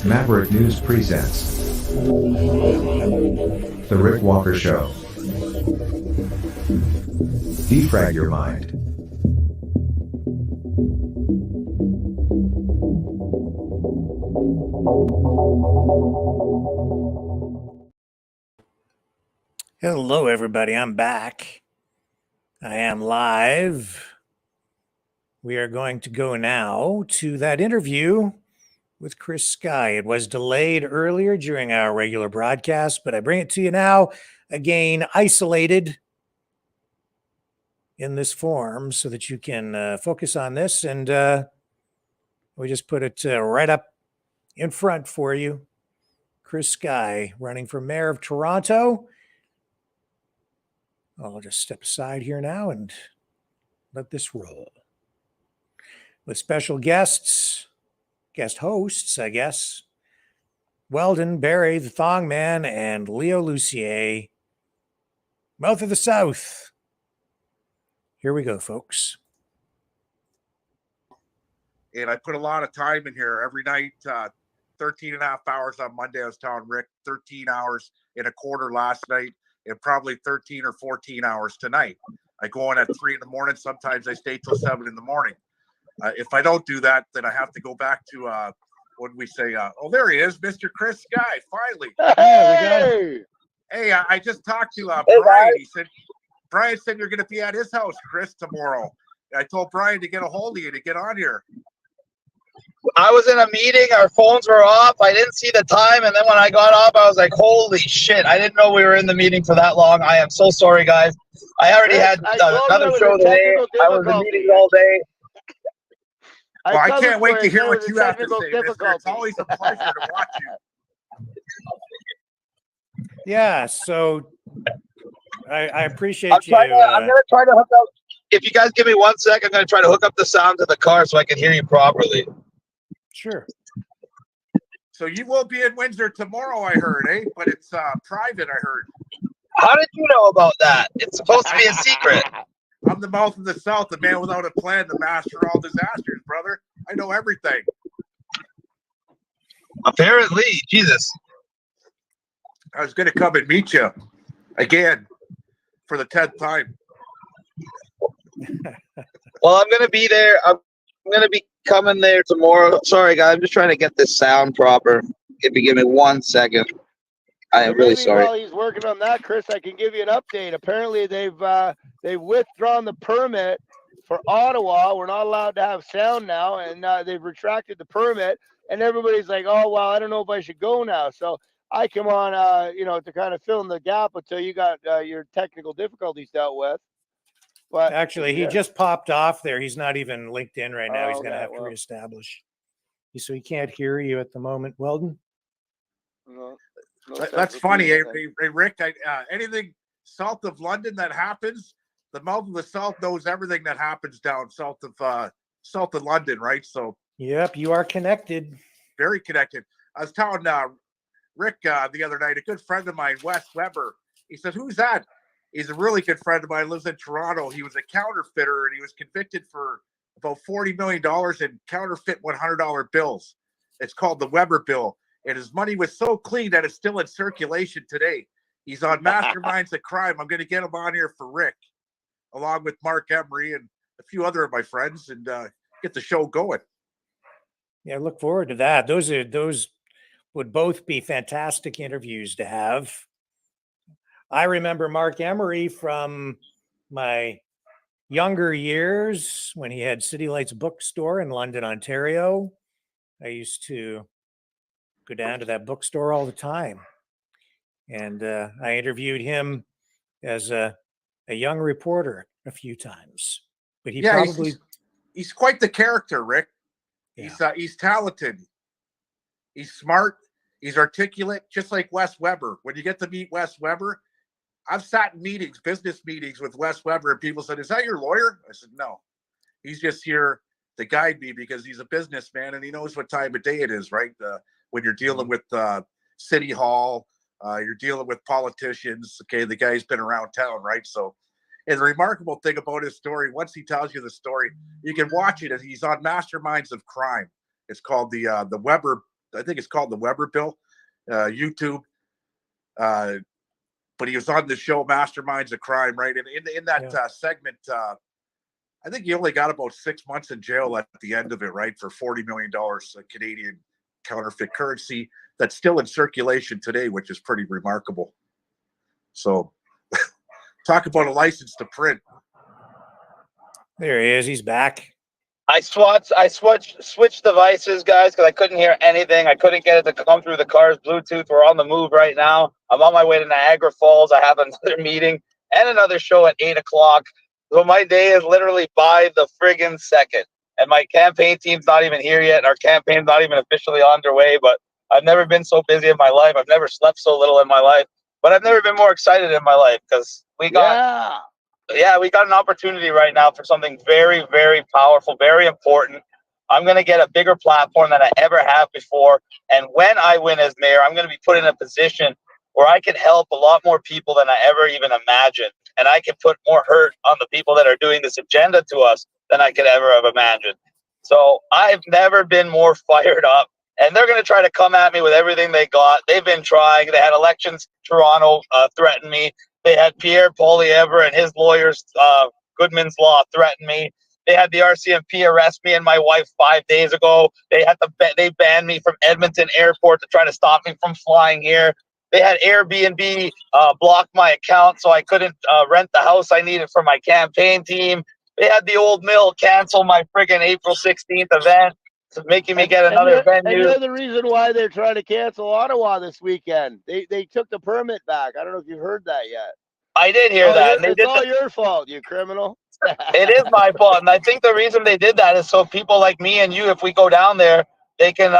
Maverick News presents The Rick Walker Show. Defrag your mind. Hello, everybody. I'm back. I am live. We are going to go now to that interview with Chris Sky. It was delayed earlier during our regular broadcast, but I bring it to you now, again, isolated in this form so that you can focus on this. And we just put it right up in front for you. Chris Sky, running for mayor of Toronto. I'll just step aside here now and let this roll. With special guests, guest hosts, I guess, Weldon, Barrie, the Thong Man, and Leo Lucier, Mouth of the South. Here we go, folks. And I put a lot of time in here every night, 13 and a half hours on Monday. I was telling Rick, 13 hours and a quarter last night, and probably 13 or 14 hours tonight. I go on at 3 in the morning. Sometimes I stay till 7 in the morning. If I don't do that, then I have to go back to, what did we say? Oh, there he is, Mr. Chris Sky, finally. Hey! Hey, I just talked to Hey, Brian. guys. Brian said you're going to be at his house, Chris, tomorrow. I told Brian to get a hold of you to get on here. I was in a meeting. Our phones were off. I didn't see the time. And then when I got off, I was like, holy shit. I didn't know we were in the meeting for that long. I am so sorry, guys. I already had another show today. I was in meetings all day. Well, I can't wait to hear what you have to say, mister. It's always a pleasure to watch you. Yeah, so I appreciate I'm you. going to try to hook up. If you guys give me 1 sec, I'm going to try to hook up the sound to the car so I can hear you properly. Sure. So you will be in Windsor tomorrow, I heard, eh? But it's private, I heard. How did you know about that? It's supposed to be a secret. I'm the mouth of the South, the man without a plan, the master of all disasters, brother. I know everything. Apparently, Jesus. I was going to come and meet you again for the 10th time. Well, I'm going to be there. I'm going to be coming there tomorrow. Sorry, guys. I'm just trying to get this sound proper. If you give me 1 second. I am really sorry. While he's working on that, Chris, I can give you an update. Apparently, they've withdrawn the permit for Ottawa. We're not allowed to have sound now, and they've retracted the permit. And everybody's like, "Oh, well, I don't know if I should go now." So I come on, to kind of fill in the gap until you got your technical difficulties dealt with. But actually, he just popped off there. He's not even linked in right now. He's going to have to reestablish. So he can't hear you at the moment, Weldon. No, that's funny, hey, Rick. Anything south of London that happens, the mouth of the South knows everything that happens down south of London, right? So, yep, you are connected. Very connected. I was telling Rick the other night, a good friend of mine, Wes Weber. He said, "Who's that?" He's a really good friend of mine. Lives in Toronto. He was a counterfeiter, and he was convicted for about $40 million in counterfeit $100 bills. It's called the Weber bill. And his money was so clean that it's still in circulation today. He's on Masterminds of Crime. I'm going to get him on here for Rick, along with Mark Emery and a few other of my friends, and get the show going. Yeah, look forward to that. Those would both be fantastic interviews to have. I remember Mark Emery from my younger years when he had City Lights bookstore in London, Ontario. I used to go down to that bookstore all the time. And I interviewed him as a young reporter a few times. But he's quite the character, Rick. Yeah. He's talented. He's smart. He's articulate, just like Wes Weber. When you get to meet Wes Weber, I've sat in meetings, business meetings with Wes Weber, and people said, "Is that your lawyer?" I said, "No. He's just here to guide me because he's a businessman and he knows what time of day it is, right? When you're dealing with City Hall, you're dealing with politicians. Okay, the guy's been around town, right? So, and the remarkable thing about his story, once he tells you the story, you can watch it as he's on Masterminds of Crime. It's called the Weber. I think it's called the Weber Bill. YouTube. But he was on the show Masterminds of Crime, right? And in that segment, I think he only got about 6 months in jail at the end of it, right? For $40 million Canadian counterfeit currency that's still in circulation today, which is pretty remarkable. So talk about a license to print. There he is. He's back. I switched devices, guys, because I couldn't hear anything. I couldn't get it to come through the car's Bluetooth. We're on the move right now. I'm on my way to Niagara Falls. I have another meeting and another show at 8 o'clock. So my day is literally by the friggin' second. And my campaign team's not even here yet. And our campaign's not even officially underway. But I've never been so busy in my life. I've never slept so little in my life. But I've never been more excited in my life because we got an opportunity right now for something very, very powerful, very important. I'm going to get a bigger platform than I ever have before. And when I win as mayor, I'm going to be put in a position where I can help a lot more people than I ever even imagined. And I can put more hurt on the people that are doing this agenda to us than I could ever have imagined. So I've never been more fired up. And they're going to try to come at me with everything they got. They've been trying. They had elections. Toronto threatened me. They had Pierre Poilievre and his lawyers, Goodman's Law, threaten me. They had the RCMP arrest me and my wife 5 days ago. They banned me from Edmonton Airport to try to stop me from flying here. They had Airbnb block my account so I couldn't rent the house I needed for my campaign team. They had the Old Mill cancel my friggin' April 16th event, making me get another venue. And you're the reason why they're trying to cancel Ottawa this weekend. They took the permit back. I don't know if you've heard that yet. I did hear that. It's all your fault, you criminal. It is my fault, and I think the reason they did that is so people like me and you, if we go down there, they can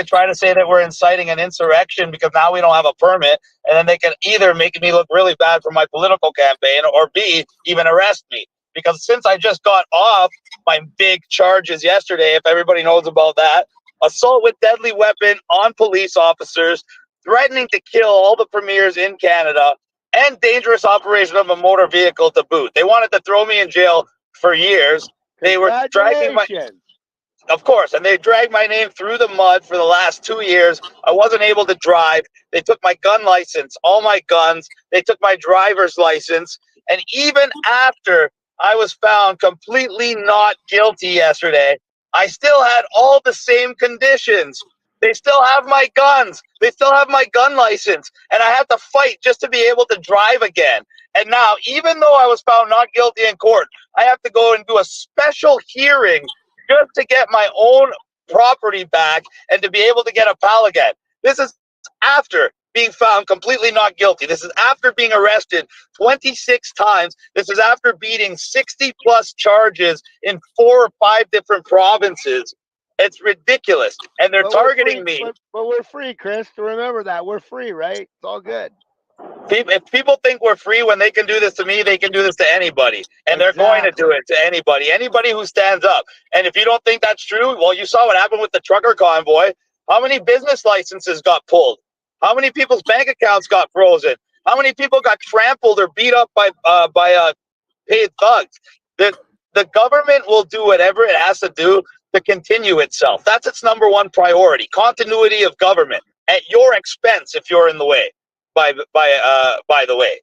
try to say that we're inciting an insurrection because now we don't have a permit, and then they can either make me look really bad for my political campaign, or B, even arrest me. Because since I just got off my big charges yesterday, if everybody knows about that, assault with deadly weapon on police officers, threatening to kill all the premiers in Canada, and dangerous operation of a motor vehicle to boot. They wanted to throw me in jail for years. They were dragging my... Of course, and they dragged my name through the mud for the last 2 years. I wasn't able to drive. They took my gun license, all my guns. They took my driver's license. And even after I was found completely not guilty yesterday, I still had all the same conditions. They still have my guns. They still have my gun license. And I had to fight just to be able to drive again. And now, even though I was found not guilty in court, I have to go and do a special hearing just to get my own property back and to be able to get a PAL again. This is after being found completely not guilty. This is after being arrested 26 times. This is after beating 60 plus charges in 4 or 5 different provinces. It's ridiculous. And they're targeting me. But we're free, Chris. Remember that. We're free, right? It's all good. If people think we're free when they can do this to me, they can do this to anybody. And they're going to do it to anybody who stands up. And if you don't think that's true, well, you saw what happened with the trucker convoy. How many business licenses got pulled? How many people's bank accounts got frozen? How many people got trampled or beat up by paid thugs? The government will do whatever it has to do to continue itself. That's its number one priority. Continuity of government at your expense if you're in the way. By the way,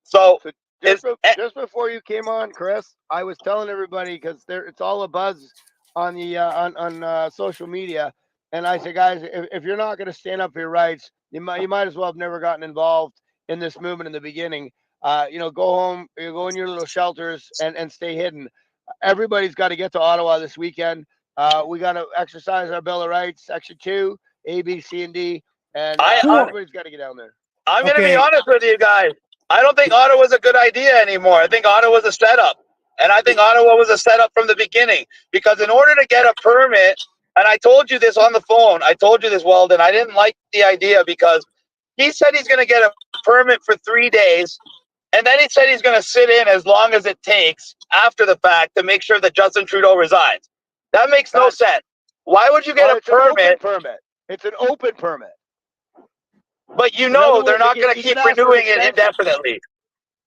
so just before you came on, Chris, I was telling everybody because it's all a buzz on the on social media, and I said, guys, if you're not going to stand up for your rights, you might as well have never gotten involved in this movement in the beginning. Go home, go in your little shelters and stay hidden. Everybody's got to get to Ottawa this weekend. We got to exercise our Bill of Rights, Section 2, A, B, C, and D, and everybody's got to get down there. I'm going to be honest with you guys. I don't think Ottawa's a good idea anymore. I think Ottawa's a setup. And I think Ottawa was a setup from the beginning. Because in order to get a permit, and I told you this on the phone, I told you this, Weldon, I didn't like the idea because he said he's going to get a permit for 3 days. And then he said he's going to sit in as long as it takes after the fact to make sure that Justin Trudeau resigns. That makes no sense. Why would you get a permit? It's an open permit. But you know they're not going to keep renewing it indefinitely.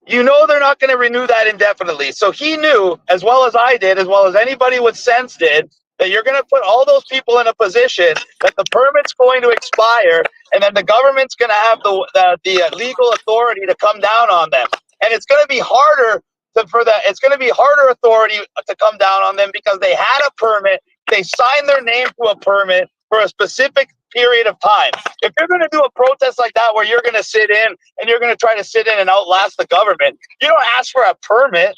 You know they're not going to renew that indefinitely. So he knew, as well as I did, as well as anybody with sense did, that you're going to put all those people in a position that the permit's going to expire, and then the government's going to have the legal authority to come down on them. And it's going to be harder it's going to be harder authority to come down on them because they had a permit, they signed their name to a permit for a specific period of time. If you're going to do a protest like that where you're going to sit in and you're going to try to sit in and outlast the government, you don't ask for a permit,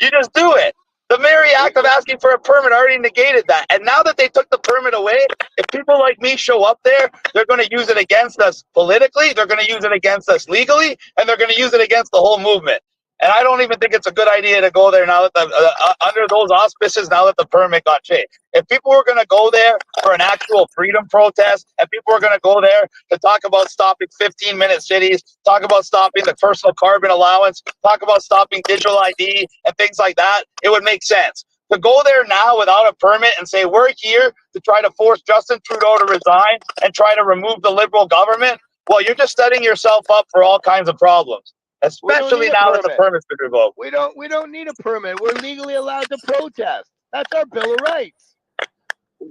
you just do it. The very act of asking for a permit already negated that. And now that they took the permit away, if people like me show up there, they're going to use it against us politically, they're going to use it against us legally, and they're going to use it against the whole movement. And I don't even think it's a good idea to go there now that under those auspices, now that the permit got changed. If people were going to go there for an actual freedom protest, and people were going to go there to talk about stopping 15-minute cities, talk about stopping the personal carbon allowance, talk about stopping digital ID and things like that, it would make sense. To go there now without a permit and say, we're here to try to force Justin Trudeau to resign and try to remove the Liberal government, well, you're just setting yourself up for all kinds of problems. Especially now that the permit's been revoked. We don't need a permit. We're legally allowed to protest. That's our Bill of Rights.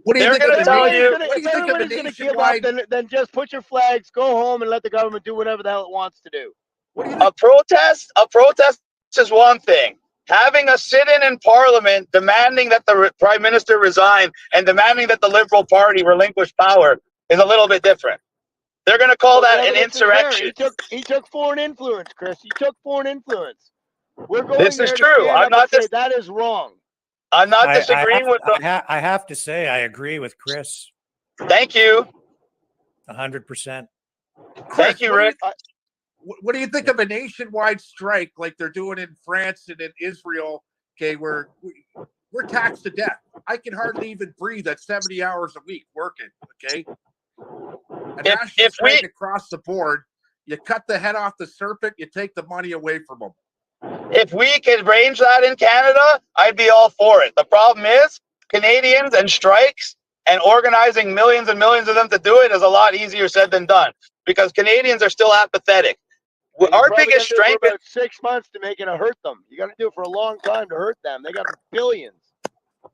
What do you think of the everybody's going to give up, then just put your flags, go home, and let the government do whatever the hell it wants to do. A protest is one thing. Having a sit-in in Parliament demanding that the Prime Minister resign and demanding that the Liberal Party relinquish power is a little bit different. They're going to call that an insurrection. He took foreign influence, Chris. He took foreign influence. We're going this is true. I'm not say that is wrong. I'm not disagreeing with them. I have to say I agree with Chris. Thank you. 100%. Thank you, Rick. What do you think of a nationwide strike like they're doing in France and in Israel? Okay, we're taxed to death. I can hardly even breathe at 70 hours a week working. Okay. A national strike across the board, you cut the head off the serpent, you take the money away from them. If we could arrange that in Canada, I'd be all for it. The problem is Canadians and strikes and organizing millions and millions of them to do it is a lot easier said than done because Canadians are still apathetic. Our biggest strength is about 6 months to make it hurt them. You got to do it for a long time to hurt them. They got billions.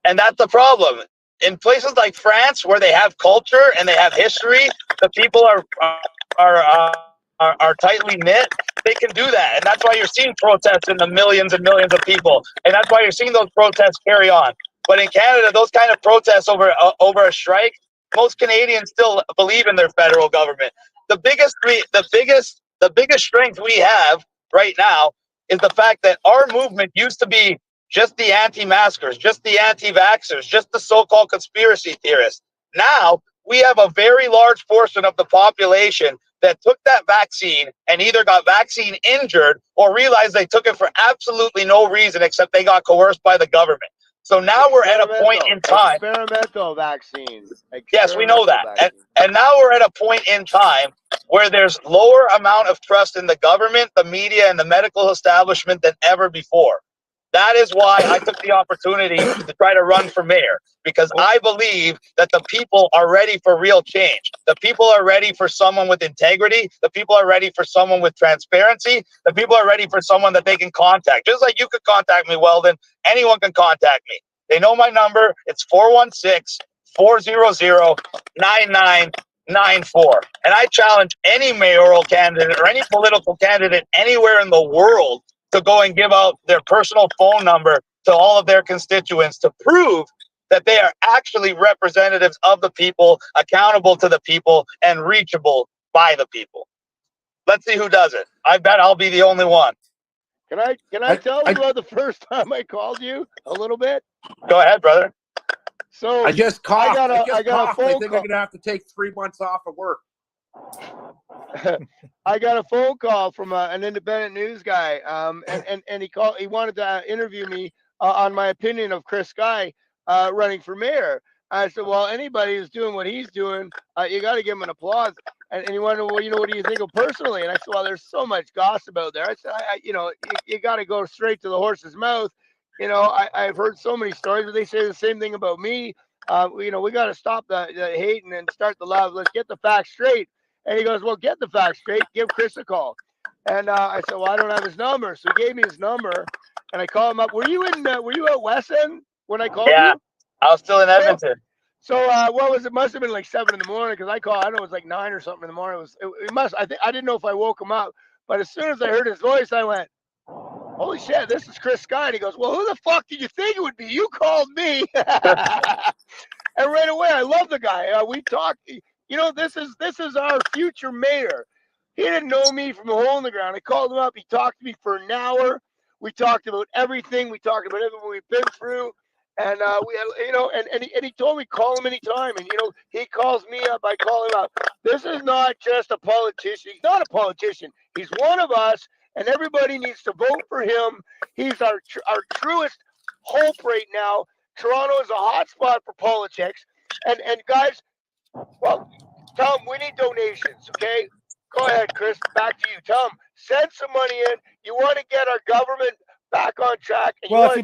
And that's the problem. In places like France, where they have culture and they have history, the people are tightly knit. They can do that, and that's why you're seeing protests in the millions and millions of people, and that's why you're seeing those protests carry on. But in Canada, those kind of protests over a strike, most Canadians still believe in their federal government. The biggest strength we have right now is the fact that our movement used to be just the anti-maskers, just the anti-vaxxers, just the so-called conspiracy theorists. Now, we have a very large portion of the population that took that vaccine and either got vaccine injured or realized they took it for absolutely no reason except they got coerced by the government. So now we're at a point in time. Experimental vaccines. Yes, we know that. And now we're at a point in time where there's lower amount of trust in the government, the media, and the medical establishment than ever before. That is why I took the opportunity to try to run for mayor, because I believe that the people are ready for real change. The people are ready for someone with integrity. The people are ready for someone with transparency. The people are ready for someone that they can contact. Just like you could contact me, Weldon, anyone can contact me. They know my number. It's 416-400-9994. And I challenge any mayoral candidate or any political candidate anywhere in the world to go and give out their personal phone number to all of their constituents to prove that they are actually representatives of the people, accountable to the people, and reachable by the people. Let's see who does it. I bet I'll be the only one. Can I tell you about the first time I called you a little bit? Go ahead, brother. So I just coughed. I got a phone call. I think I'm gonna have to take 3 months off of work. I got a phone call from an independent news guy, and he called. He wanted to interview me on my opinion of Chris Sky running for mayor. I said, well, anybody who's doing what he's doing, you got to give him an applause. And he wanted, well, what do you think of personally? And I said, well, there's so much gossip out there. I said, you got to go straight to the horse's mouth. I've heard so many stories where they say the same thing about me. We got to stop the hating and start the love. Let's get the facts straight. And he goes, well, get the facts straight. Give Chris a call. And I said, well, I don't have his number. So he gave me his number, and I called him up. Were you at West End when I called you? I was still in Edmonton. So what was it? Must have been like 7 in the morning because I called. I know it was like 9 or something in the morning. It must. I didn't know if I woke him up, but as soon as I heard his voice, I went, "Holy shit, this is Chris Sky." And he goes, "Well, who the fuck did you think it would be? You called me." And right away, I love the guy. We talked. You know, this is our future mayor. He didn't know me from a hole in the ground. I called him up. He talked to me for an hour. We talked about everything. We talked about everything we've been through. And we, you know, and he told me call him anytime. And you know, he calls me up. I call him up. This is not just a politician. He's not a politician. He's one of us, and everybody needs to vote for him. He's our truest hope right now. Toronto is a hot spot for politics. And guys, well, Tom, we need donations. Okay, go ahead, Chris. Back to you, Tom. Send some money in. You want to get our government back on track. And Well, if you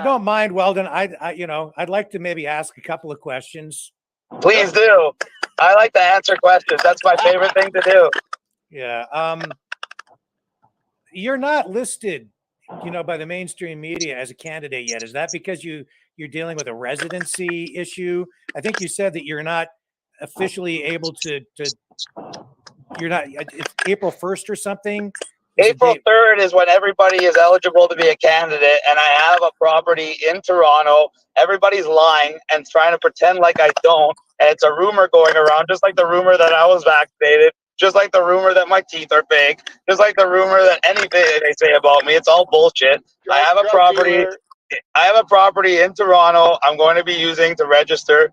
don't mind, Weldon, I'd like to maybe ask a couple of questions. Please do. I like to answer questions. That's my favorite thing to do. Yeah. You're not listed, by the mainstream media as a candidate yet. Is that because you're dealing with a residency issue? I think you said that you're not officially able to you're not. It's April 1st or something. April 3rd is when everybody is eligible to be a candidate, and I have a property in Toronto. Everybody's lying and trying to pretend like I don't, and it's a rumor going around, just like the rumor that I was vaccinated, just like the rumor that my teeth are fake, just like the rumor that anything they say about me. It's all bullshit. I have a property. I have a property in Toronto. I'm going to be using to register.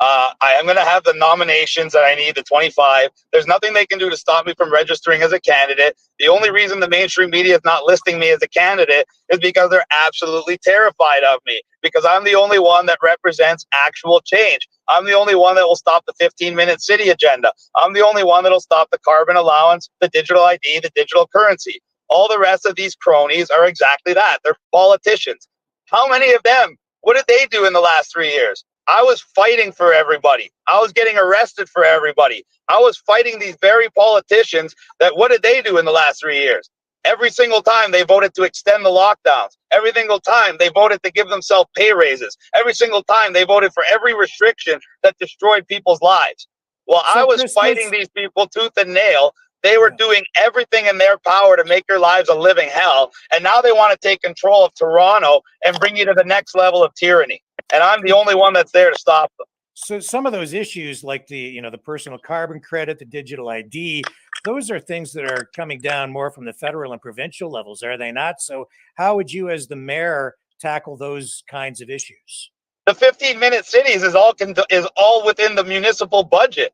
I am going to have the nominations that I need, the 25. There's nothing they can do to stop me from registering as a candidate. The only reason the mainstream media is not listing me as a candidate is because they're absolutely terrified of me, because I'm the only one that represents actual change. I'm the only one that will stop the 15-minute city agenda. I'm the only one that will stop the carbon allowance, the digital ID, the digital currency. All the rest of these cronies are exactly that. They're politicians. How many of them? What did they do in the last 3 years? I was fighting for everybody. I was getting arrested for everybody. I was fighting these very politicians that what did they do in the last 3 years? Every single time they voted to extend the lockdowns. Every single time they voted to give themselves pay raises. Every single time they voted for every restriction that destroyed people's lives. Well, I was fighting these people tooth and nail. They were doing everything in their power to make your lives a living hell. And now they want to take control of Toronto and bring you to the next level of tyranny. And I'm the only one that's there to stop them. So some of those issues like the personal carbon credit, the digital ID, those are things that are coming down more from the federal and provincial levels, are they not? So how would you as the mayor tackle those kinds of issues? The 15-minute cities is all within the municipal budget.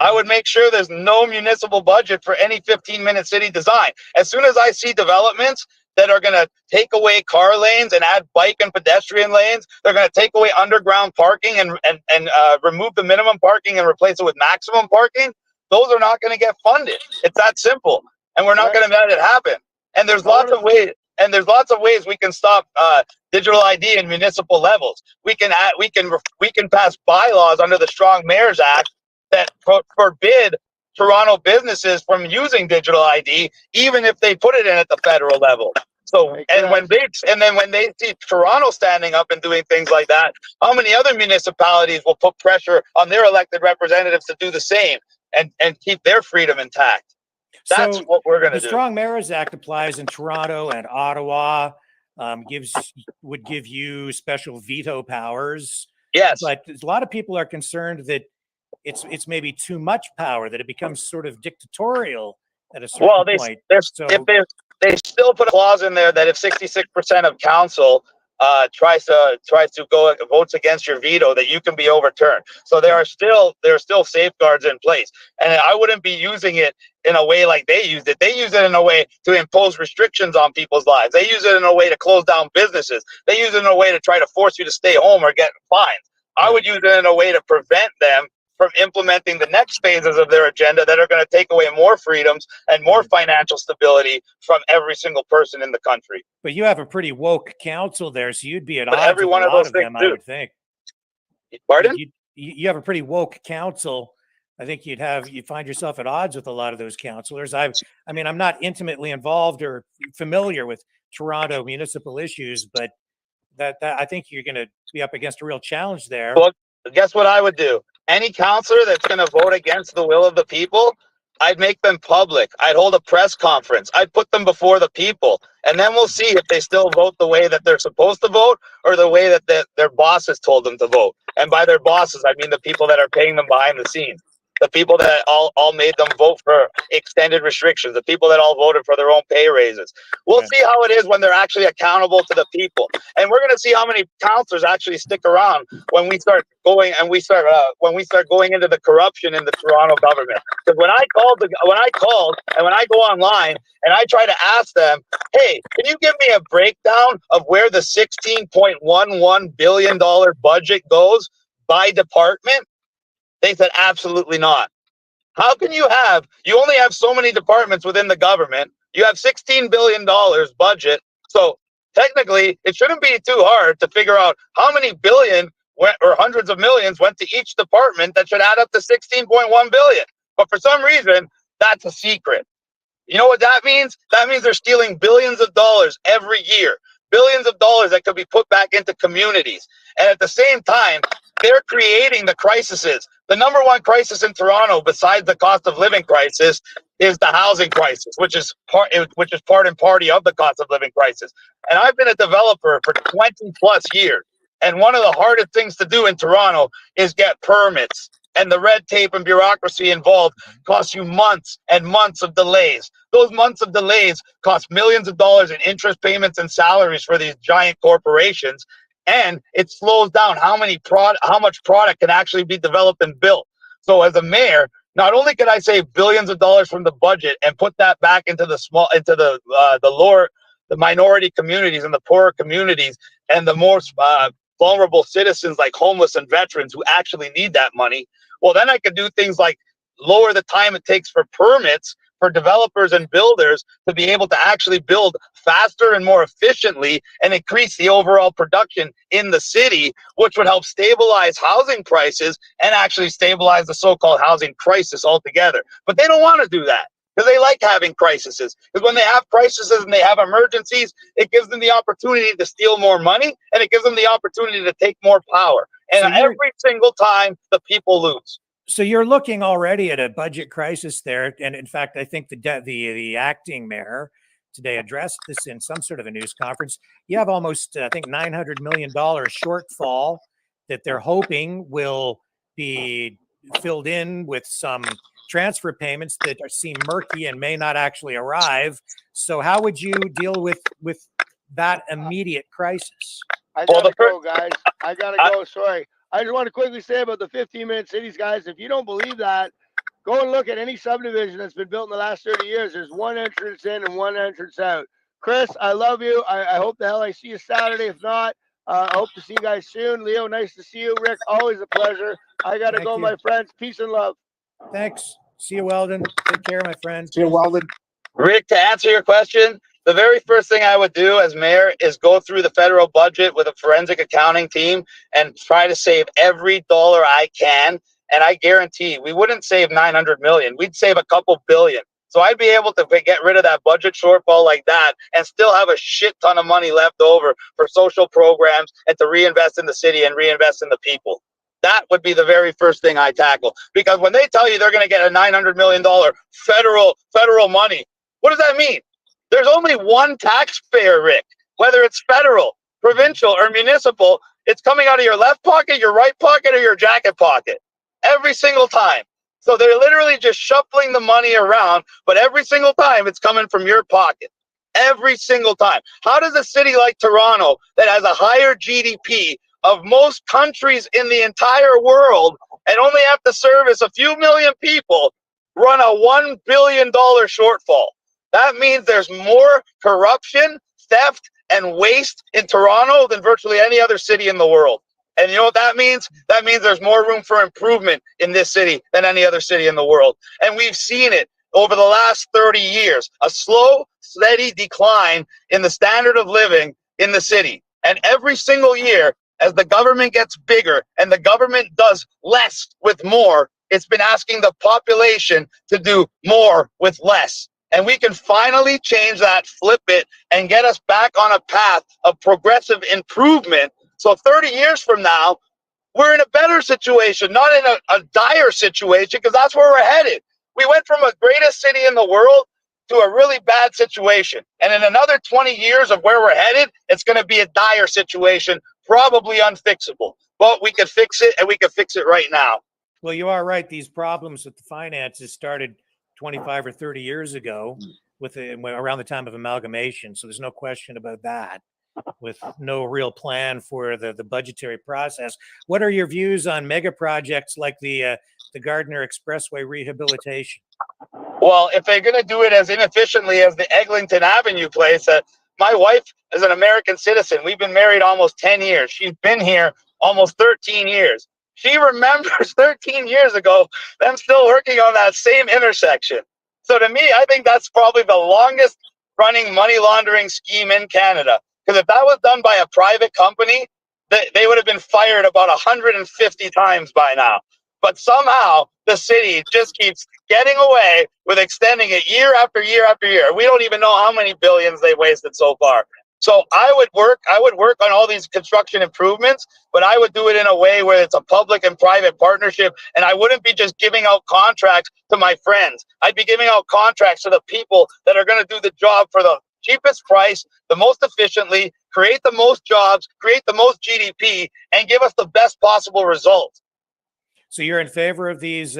I would make sure there's no municipal budget for any 15-minute city design. As soon as I see developments that are going to take away car lanes and add bike and pedestrian lanes, they're going to take away underground parking and remove the minimum parking and replace it with maximum parking, those are not going to get funded. It's that simple. And we're not going to let it happen. And there's lots of ways. And there's lots of ways we can stop digital ID in municipal levels. We can pass bylaws under the Strong Mayors Act that forbid Toronto businesses from using digital ID, even if they put it in at the federal level. So, and when they see Toronto standing up and doing things like that, how many other municipalities will put pressure on their elected representatives to do the same and keep their freedom intact? That's what we're going to do. The Strong Mayors Act applies in Toronto and Ottawa, would give you special veto powers. Yes. But a lot of people are concerned that it's maybe too much power, that it becomes sort of dictatorial at a certain point. They still put a clause in there that if 66% of council tries to go votes against your veto, that you can be overturned. So there are still safeguards in place, and I wouldn't be using it in a way like they used it. They use it in a way to impose restrictions on people's lives. They use it in a way to close down businesses. They use it in a way to try to force you to stay home or get fined. I would use it in a way to prevent them from implementing the next phases of their agenda that are going to take away more freedoms and more financial stability from every single person in the country. But you have a pretty woke council there, so you'd be at odds with a lot of them, I would think. Pardon? You have a pretty woke council. I think you'd find yourself at odds with a lot of those councillors. I'm not intimately involved or familiar with Toronto municipal issues, but that I think you're going to be up against a real challenge there. Well, guess what I would do? Any counselor that's going to vote against the will of the people, I'd make them public. I'd hold a press conference. I'd put them before the people. And then we'll see if they still vote the way that they're supposed to vote or the way that their bosses told them to vote. And by their bosses, I mean the people that are paying them behind the scenes. The people that all made them vote for extended restrictions, the people that all voted for their own pay raises. We'll see how it is when they're actually accountable to the people. And we're going to see how many counselors actually stick around when we start going and when we start going into the corruption in the Toronto government. Because when I called and when I go online and I try to ask them, hey, can you give me a breakdown of where the $16.11 billion budget goes by department? They said, absolutely not. How can you only have so many departments within the government. You have $16 billion budget. So technically, it shouldn't be too hard to figure out how many billion or hundreds of millions went to each department that should add up to 16.1 billion. But for some reason, that's a secret. You know what that means? That means they're stealing billions of dollars every year. Billions of dollars that could be put back into communities. And at the same time, they're creating the crises. The number one crisis in Toronto, besides the cost of living crisis, is the housing crisis, which is part and party of the cost of living crisis. And I've been a developer for 20 plus years. And one of the hardest things to do in Toronto is get permits. And the red tape and bureaucracy involved costs you months and months of delays. Those months of delays cost millions of dollars in interest payments and salaries for these giant corporations. And it slows down how much product can actually be developed and built. So as a mayor, not only can I save billions of dollars from the budget and put that back into the minority communities and the poorer communities and the more vulnerable citizens like homeless and veterans who actually need that money. Well, then I could do things like lower the time it takes for permits for developers and builders to be able to actually build faster and more efficiently and increase the overall production in the city, which would help stabilize housing prices and actually stabilize the so-called housing crisis altogether. But they don't want to do that because they like having crises. Because when they have crises and they have emergencies, it gives them the opportunity to steal more money and it gives them the opportunity to take more power. And every single time, the people lose. So you're looking already at a budget crisis there. And in fact, I think the acting mayor today addressed this in some sort of a news conference. You have almost, I think, $900 million shortfall that they're hoping will be filled in with some transfer payments that seem murky and may not actually arrive. So how would you deal with that immediate crisis? I gotta go, guys. I gotta go. Sorry. I just want to quickly say about the 15-minute cities, guys. If you don't believe that, go and look at any subdivision that's been built in the last 30 years. There's one entrance in and one entrance out. Chris, I love you. I hope the hell I see you Saturday. If not, I hope to see you guys soon. Leo, nice to see you. Rick, always a pleasure. I got to go, my friends. Peace and love. Thanks. See you, Weldon. Take care, my friend. See you, Weldon. Rick, to answer your question, the very first thing I would do as mayor is go through the federal budget with a forensic accounting team and try to save every dollar I can. And I guarantee we wouldn't save 900 million. We'd save a couple billion. So I'd be able to get rid of that budget shortfall like that and still have a shit ton of money left over for social programs and to reinvest in the city and reinvest in the people. That would be the very first thing I tackle. Because when they tell you they're going to get a $900 million federal money, what does that mean? There's only one taxpayer, Rick, whether it's federal, provincial, or municipal. It's coming out of your left pocket, your right pocket, or your jacket pocket every single time. So they're literally just shuffling the money around, but every single time it's coming from your pocket. Every single time. How does a city like Toronto that has a higher GDP of most countries in the entire world and only have to service a few million people run a $1 billion shortfall? That means there's more corruption, theft, and waste in Toronto than virtually any other city in the world. And you know what that means? That means there's more room for improvement in this city than any other city in the world. And we've seen it over the last 30 years, a slow, steady decline in the standard of living in the city. And every single year, as the government gets bigger and the government does less with more, it's been asking the population to do more with less. and we can finally change that, flip it, and get us back on a path of progressive improvement. So 30 years from now, we're in a better situation, not in a dire situation, because that's where we're headed. We went from a greatest city in the world to a really bad situation. And in another 20 years of where we're headed, it's going to be a dire situation, probably unfixable. But we can fix it, and we can fix it right now. Well, you are right. These problems with the finances started 25 or 30 years ago around the time of amalgamation. So there's no question about that, with no real plan for the budgetary process. What are your views on mega projects like the Gardiner Expressway rehabilitation? Well, if they're going to do it as inefficiently as the Eglinton Avenue place, my wife is an American citizen. We've been married almost 10 years. She's been here almost 13 years. She remembers 13 years ago them still working on that same intersection. So to me, I think that's probably the longest running money laundering scheme in Canada. Because if that was done by a private company, they would have been fired about 150 times by now. But somehow the city just keeps getting away with extending it year after year after year. We don't even know how many billions they wasted so far. So I would work on all these construction improvements, but I would do it in a way where it's a public and private partnership, and I wouldn't be just giving out contracts to my friends. I'd be giving out contracts to the people that are going to do the job for the cheapest price, the most efficiently, create the most jobs, create the most GDP, and give us the best possible results. So you're in favor of these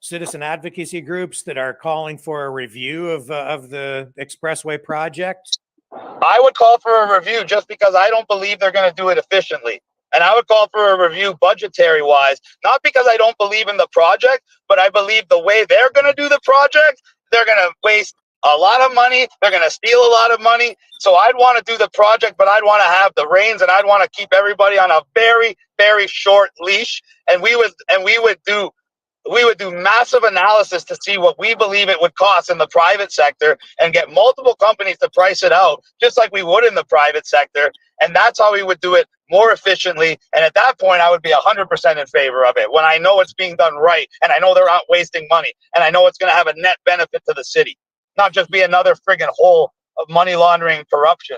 citizen advocacy groups that are calling for a review of the Expressway project? I would call for a review just because I don't believe they're going to do it efficiently. And I would call for a review budgetary wise, not because I don't believe in the project, but I believe the way they're going to do the project, they're going to waste a lot of money. They're going to steal a lot of money. So I'd want to do the project, but I'd want to have the reins, and I'd want to keep everybody on a very, very short leash. And we would do massive analysis to see what we believe it would cost in the private sector and get multiple companies to price it out, just like we would in the private sector. And that's how we would do it more efficiently. And at that point, I would be 100% in favor of it, when I know it's being done right, and I know they're not wasting money, and I know it's going to have a net benefit to the city, not just be another friggin' hole of money laundering and corruption.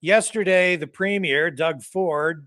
Yesterday, the Premier, Doug Ford,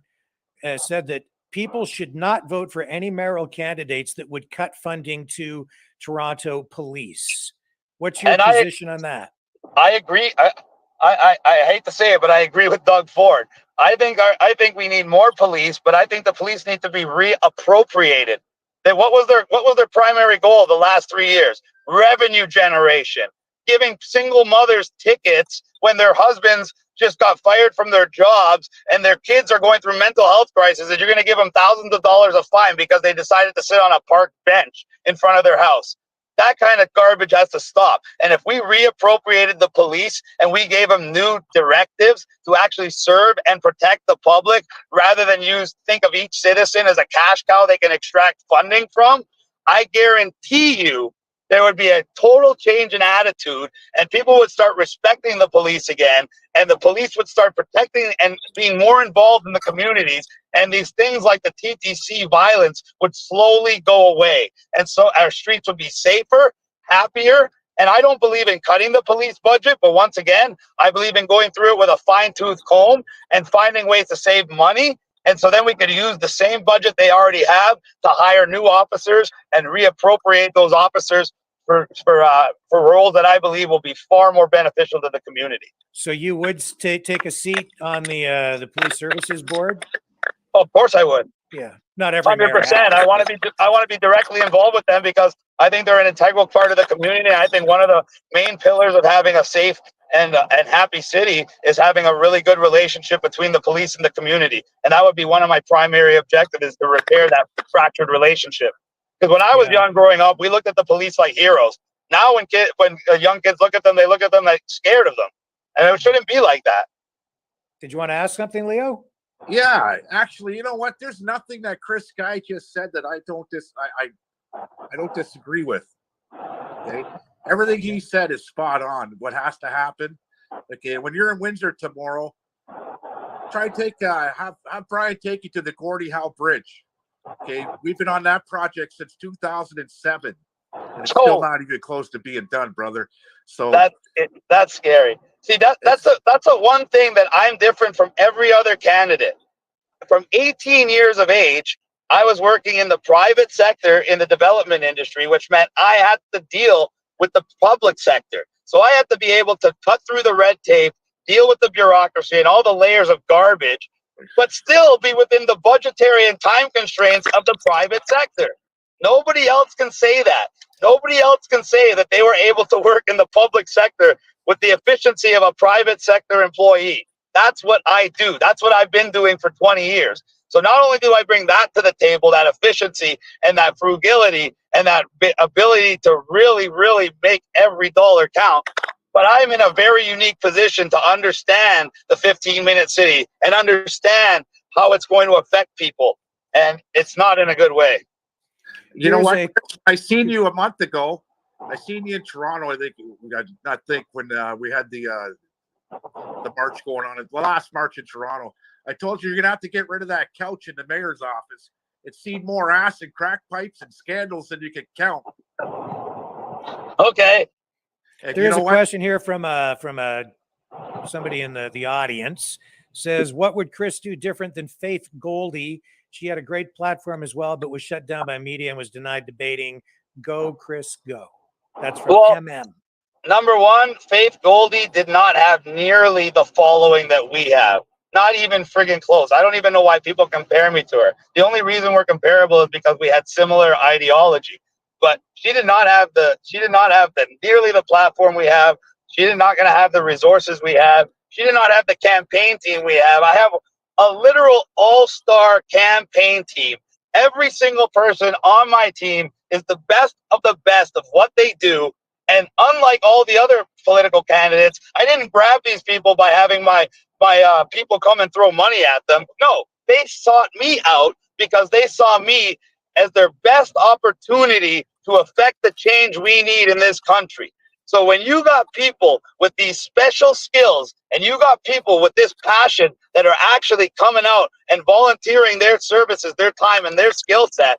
said that people should not vote for any mayoral candidates that would cut funding to Toronto police. What's your position on that? I agree. I hate to say it, but I agree with Doug Ford. I think we need more police, but I think the police need to be reappropriated. What was their primary goal the last 3 years? Revenue generation, giving single mothers tickets when their husbands just got fired from their jobs and their kids are going through mental health crisis, and you're going to give them thousands of dollars of fine because they decided to sit on a park bench in front of their house. That kind of garbage has to stop. And if we reappropriated the police and we gave them new directives to actually serve and protect the public, rather than think of each citizen as a cash cow they can extract funding from, I guarantee you there would be a total change in attitude, and people would start respecting the police again, and the police would start protecting and being more involved in the communities, and these things like the TTC violence would slowly go away. And so our streets would be safer, happier, and I don't believe in cutting the police budget, but once again, I believe in going through it with a fine-tooth comb and finding ways to save money. And so then we could use the same budget they already have to hire new officers and reappropriate those officers for roles that I believe will be far more beneficial to the community. So you would take a seat on the police services board? Oh, of course I would. Yeah, not every 100%. I want to be directly involved with them because I think they're an integral part of the community. I think one of the main pillars of having a safe and happy city is having a really good relationship between the police and the community. And that would be one of my primary objectives, is to repair that fractured relationship. Because when I was young growing up, we looked at the police like heroes. Now when young kids look at them, they look at them like scared of them. And it shouldn't be like that. Did you want to ask something, Leo? Yeah, actually, you know what? There's nothing that Chris Guy just said that I don't disagree with. Okay, everything he said is spot on. What has to happen? Okay, when you're in Windsor tomorrow, try to have Brian take you to the Gordie Howe Bridge. Okay, we've been on that project since 2007. And it's still not even close to being done, brother. So that's scary. See, that's a one thing that I'm different from every other candidate. From 18 years of age, I was working in the private sector in the development industry, which meant I had to deal with the public sector. So I had to be able to cut through the red tape, deal with the bureaucracy and all the layers of garbage, but still be within the budgetary and time constraints of the private sector. Nobody else can say that. Nobody else can say that they were able to work in the public sector with the efficiency of a private sector employee. That's what I do. That's what I've been doing for 20 years. So not only do I bring that to the table, that efficiency and that frugality and that ability to really, really make every dollar count, but I'm in a very unique position to understand the 15-minute city and understand how it's going to affect people. And it's not in a good way. You know what? I seen you a month ago. I seen you in Toronto. I think when we had the march going on, the last march in Toronto. I told you you're gonna have to get rid of that couch in the mayor's office. It's seen more ass and crack pipes and scandals than you can count. Okay. And there's a question here from somebody in the audience. Says, what would Chris do different than Faith Goldie? She had a great platform as well, but was shut down by media and was denied debating. Go, Chris, go. That's from MM. Number one, Faith Goldie did not have nearly the following that we have. Not even friggin' close. I don't even know why people compare me to her. The only reason we're comparable is because we had similar ideology. But she did not have nearly the platform we have. She did not gonna have the resources we have. She did not have the campaign team we have. I have a literal all-star campaign team. Every single person on my team is the best of what they do. And unlike all the other political candidates, I didn't grab these people by having my people come and throw money at them. No, they sought me out because they saw me as their best opportunity to affect the change we need in this country. So when you got people with these special skills and you got people with this passion that are actually coming out and volunteering their services, their time, and their skill set,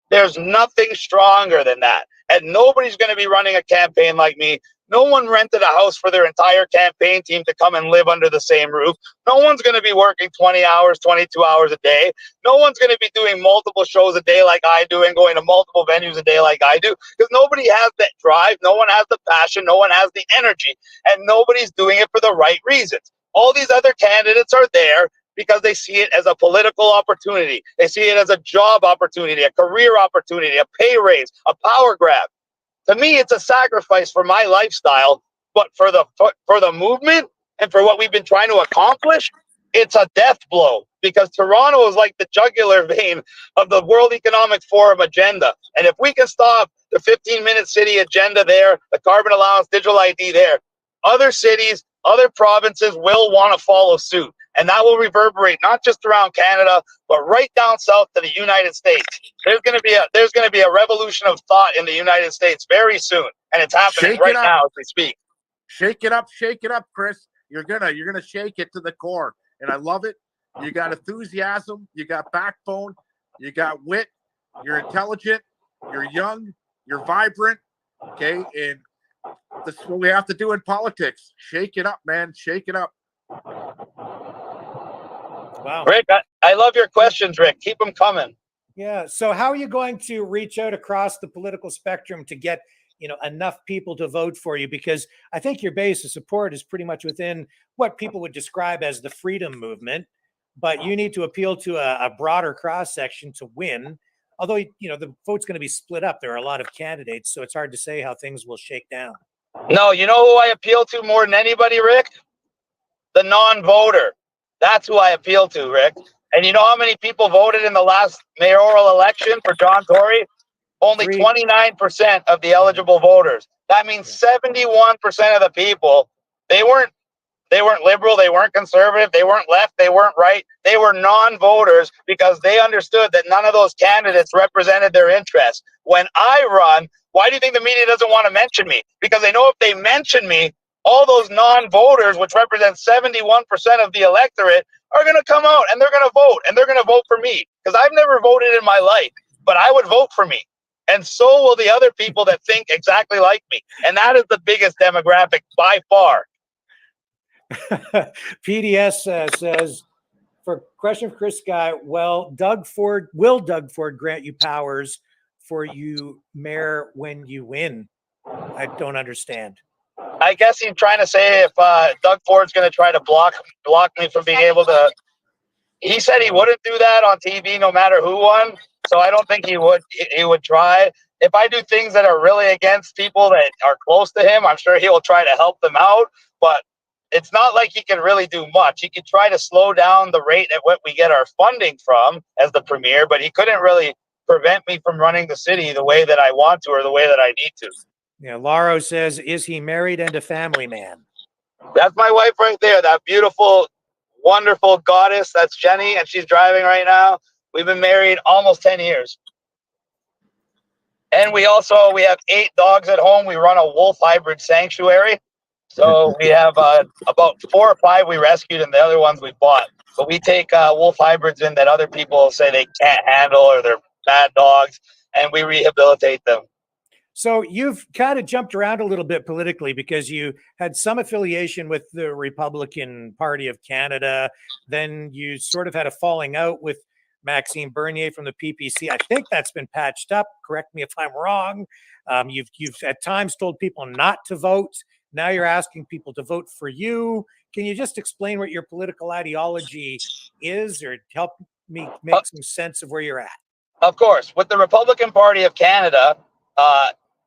there's nothing stronger than that. And nobody's going to be running a campaign like me. No one rented a house for their entire campaign team to come and live under the same roof. No one's going to be working 20 hours, 22 hours a day. No one's going to be doing multiple shows a day like I do and going to multiple venues a day like I do, because nobody has that drive. No one has the passion. No one has the energy, and nobody's doing it for the right reasons. All these other candidates are there because they see it as a political opportunity. They see it as a job opportunity, a career opportunity, a pay raise, a power grab. To me, it's a sacrifice for my lifestyle, but for the movement and for what we've been trying to accomplish, it's a death blow, because Toronto is like the jugular vein of the World Economic Forum agenda. And if we can stop the 15-minute city agenda there, the carbon allowance, digital ID there, other cities, other provinces will want to follow suit. And that will reverberate not just around Canada, but right down south to the United States. There's going to be a revolution of thought in the United States very soon, and it's happening right now as we speak. Shake it up, Chris. You're gonna shake it to the core, and I love it. You got enthusiasm, you got backbone, you got wit, you're intelligent, you're young, you're vibrant. Okay, and that's what we have to do in politics. Shake it up, man. Shake it up. Wow. Rick, I love your questions, Rick. Keep them coming. Yeah. So how are you going to reach out across the political spectrum to get, enough people to vote for you? Because I think your base of support is pretty much within what people would describe as the freedom movement, but you need to appeal to a broader cross section to win. Although, the vote's going to be split up. There are a lot of candidates, so it's hard to say how things will shake down. No, you know who I appeal to more than anybody, Rick? The non-voter. That's who I appeal to, Rick. And you know how many people voted in the last mayoral election for John Tory? Only 29% of the eligible voters. That means 71% of the people, they weren't liberal, they weren't conservative, they weren't left, they weren't right. They were non-voters because they understood that none of those candidates represented their interests. When I run, why do you think the media doesn't want to mention me? Because they know if they mention me, all those non-voters, which represent 71% of the electorate, are going to come out and they're going to vote, and they're going to vote for me, because I've never voted in my life, but I would vote for me. and so will the other people that think exactly like me. And that is the biggest demographic by far. PDS says, for question for Chris Guy, will Doug Ford grant you powers for you mayor when you win? I don't understand. I guess he's trying to say if Doug Ford's going to try to block me from being able to. He said he wouldn't do that on TV no matter who won. So I don't think he would. He would try. If I do things that are really against people that are close to him, I'm sure he will try to help them out. But it's not like he can really do much. He could try to slow down the rate at what we get our funding from as the premier, but he couldn't really prevent me from running the city the way that I want to or the way that I need to. Yeah, Laro says, is he married and a family man? That's my wife right there, that beautiful, wonderful goddess. That's Jenny, and she's driving right now. We've been married almost 10 years. And we have 8 dogs at home. We run a wolf hybrid sanctuary. So we have about 4 or 5 we rescued and the other ones we bought. But we take wolf hybrids in that other people say they can't handle or they're bad dogs, and we rehabilitate them. So you've kind of jumped around a little bit politically because you had some affiliation with the Republican Party of Canada. Then you sort of had a falling out with Maxime Bernier from the PPC. I think that's been patched up. Correct me if I'm wrong. You've at times told people not to vote. Now you're asking people to vote for you. Can you just explain what your political ideology is, or help me make some sense of where you're at? Of course. With the Republican Party of Canada,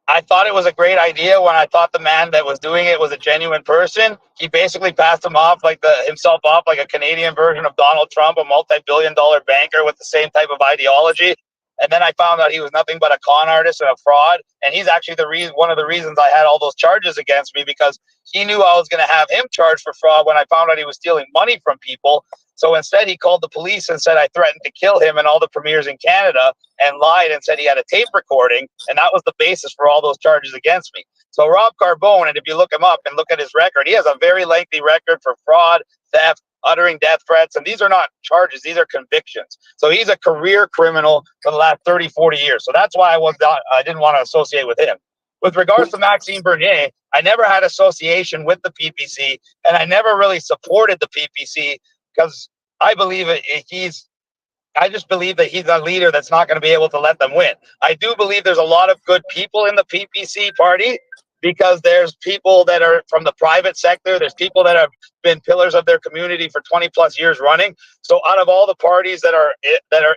I thought it was a great idea when I thought the man that was doing it was a genuine person. He basically passed himself off like a Canadian version of Donald Trump, a multi-billion-dollar banker with the same type of ideology. And then I found out he was nothing but a con artist and a fraud. And he's actually one of the reasons I had all those charges against me, because he knew I was going to have him charged for fraud when I found out he was stealing money from people. So instead, he called the police and said I threatened to kill him and all the premiers in Canada, and lied and said he had a tape recording. And that was the basis for all those charges against me. So Rob Carbone, and if you look him up and look at his record, he has a very lengthy record for fraud, theft, uttering death threats. And these are not charges. These are convictions. So he's a career criminal for the last 30, 40 years. So that's why I didn't want to associate with him. With regards to Maxime Bernier, I never had association with the PPC, and I never really supported the PPC because I just believe that he's a leader that's not going to be able to let them win. I do believe there's a lot of good people in the PPC party, because there's people that are from the private sector. There's people that have been pillars of their community for 20 plus years running. So out of all the parties that are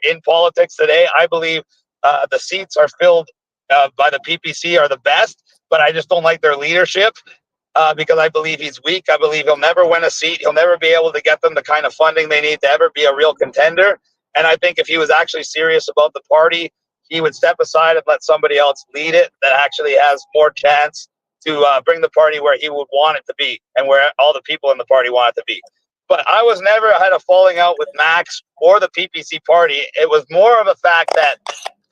in politics today, I believe the seats are filled by the PPC are the best, but I just don't like their leadership because I believe he's weak. I believe he'll never win a seat. He'll never be able to get them the kind of funding they need to ever be a real contender. And I think if he was actually serious about the party, he would step aside and let somebody else lead it that actually has more chance to bring the party where he would want it to be and where all the people in the party want it to be. But I was never had a falling out with Max or the PPC party. It was more of a fact that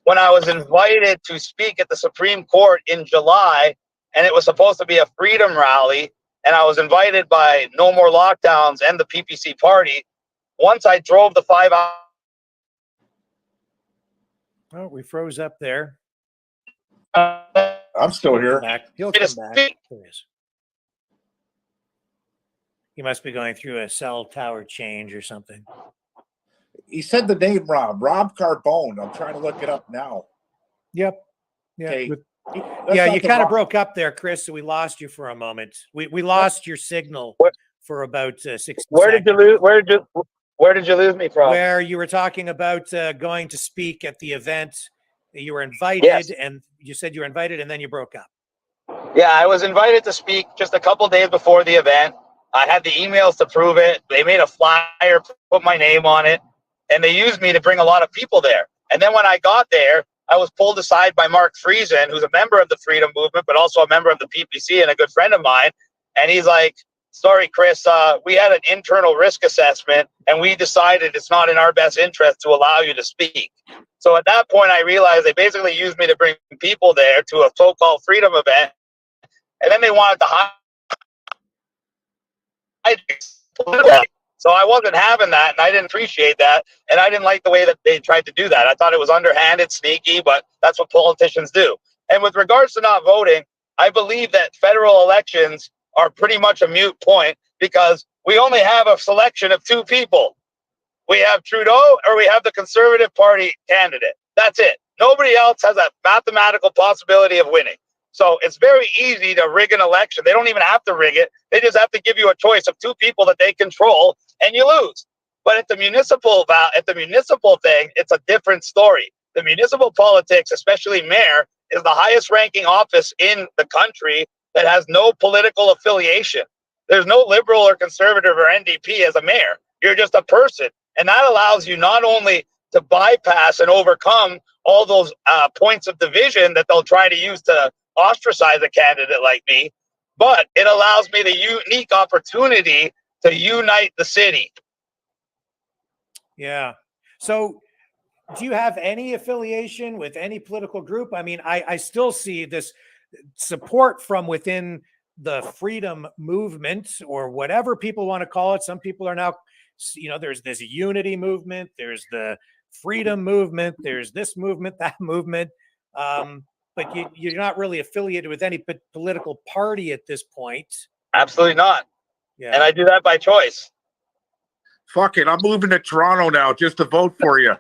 when I was invited to speak at the Supreme Court in July, and it was supposed to be a freedom rally, and I was invited by No More Lockdowns and the PPC party, once I drove the 5 hours. Oh, we froze up there. I'm still here. He'll come back. There he is. He must be going through a cell tower change or something. He said the name Rob Carbone. I'm trying to look it up now. Yep. Yeah. Okay. Yeah, you kind of broke up there, Chris, so we lost you for a moment. We lost your signal for about 60 Where seconds. did you lose? Where did you lose me from? Where you were talking about going to speak at the event. You were invited, yes. And you said you were invited, and then you broke up. Yeah, I was invited to speak just a couple days before the event. I had the emails to prove it. They made a flyer, put my name on it, and they used me to bring a lot of people there. And then when I got there, I was pulled aside by Mark Friesen, who's a member of the Freedom Movement, but also a member of the PPC and a good friend of mine. And he's like, sorry, Chris, we had an internal risk assessment, and we decided it's not in our best interest to allow you to speak. So at that point, I realized they basically used me to bring people there to a so-called freedom event, and then they wanted to hide. So I wasn't having that, and I didn't appreciate that, and I didn't like the way that they tried to do that. I thought it was underhanded, sneaky, but that's what politicians do. And with regards to not voting, I believe that federal elections are pretty much a moot point because we only have a selection of two people. We have Trudeau or we have the Conservative Party candidate. That's it. Nobody else has a mathematical possibility of winning. So it's very easy to rig an election. They don't even have to rig it. They just have to give you a choice of two people that they control and you lose. But at the municipal thing, it's a different story. The municipal politics, especially mayor, is the highest ranking office in the country that has no political affiliation. There's no liberal or conservative or NDP as a mayor. You're just a person. And that allows you not only to bypass and overcome all those points of division that they'll try to use to ostracize a candidate like me, but it allows me the unique opportunity to unite the city. Yeah. So do you have any affiliation with any political group? I mean, I still see this support from within the freedom movement or whatever people want to call it. Some people are now, there's this unity movement, there's the freedom movement, there's this movement, that movement. But you're not really affiliated with any political party at this point. Absolutely not. Yeah. And I do that by choice. Fuck it. I'm moving to Toronto now just to vote for you.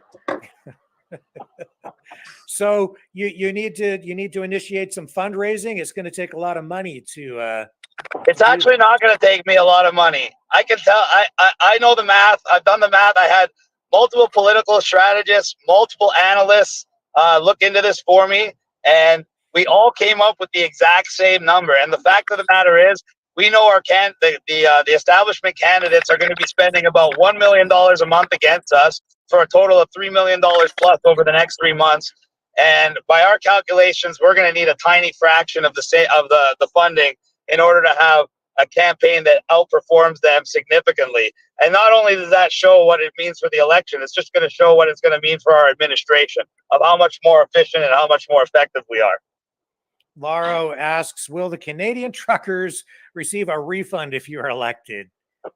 So you need to initiate some fundraising. It's going to take a lot of money to. It's actually not going to take me a lot of money. I can tell. I know the math. I've done the math. I had multiple political strategists, multiple analysts look into this for me, and we all came up with the exact same number. And the fact of the matter is, we know the establishment candidates are going to be spending about $1 million a month against us for a total of $3 million plus over the next 3 months. And by our calculations, we're going to need a tiny fraction of the funding in order to have a campaign that outperforms them significantly. And not only does that show what it means for the election, it's just going to show what it's going to mean for our administration of how much more efficient and how much more effective we are. Laro asks, will the Canadian truckers receive a refund if you're elected?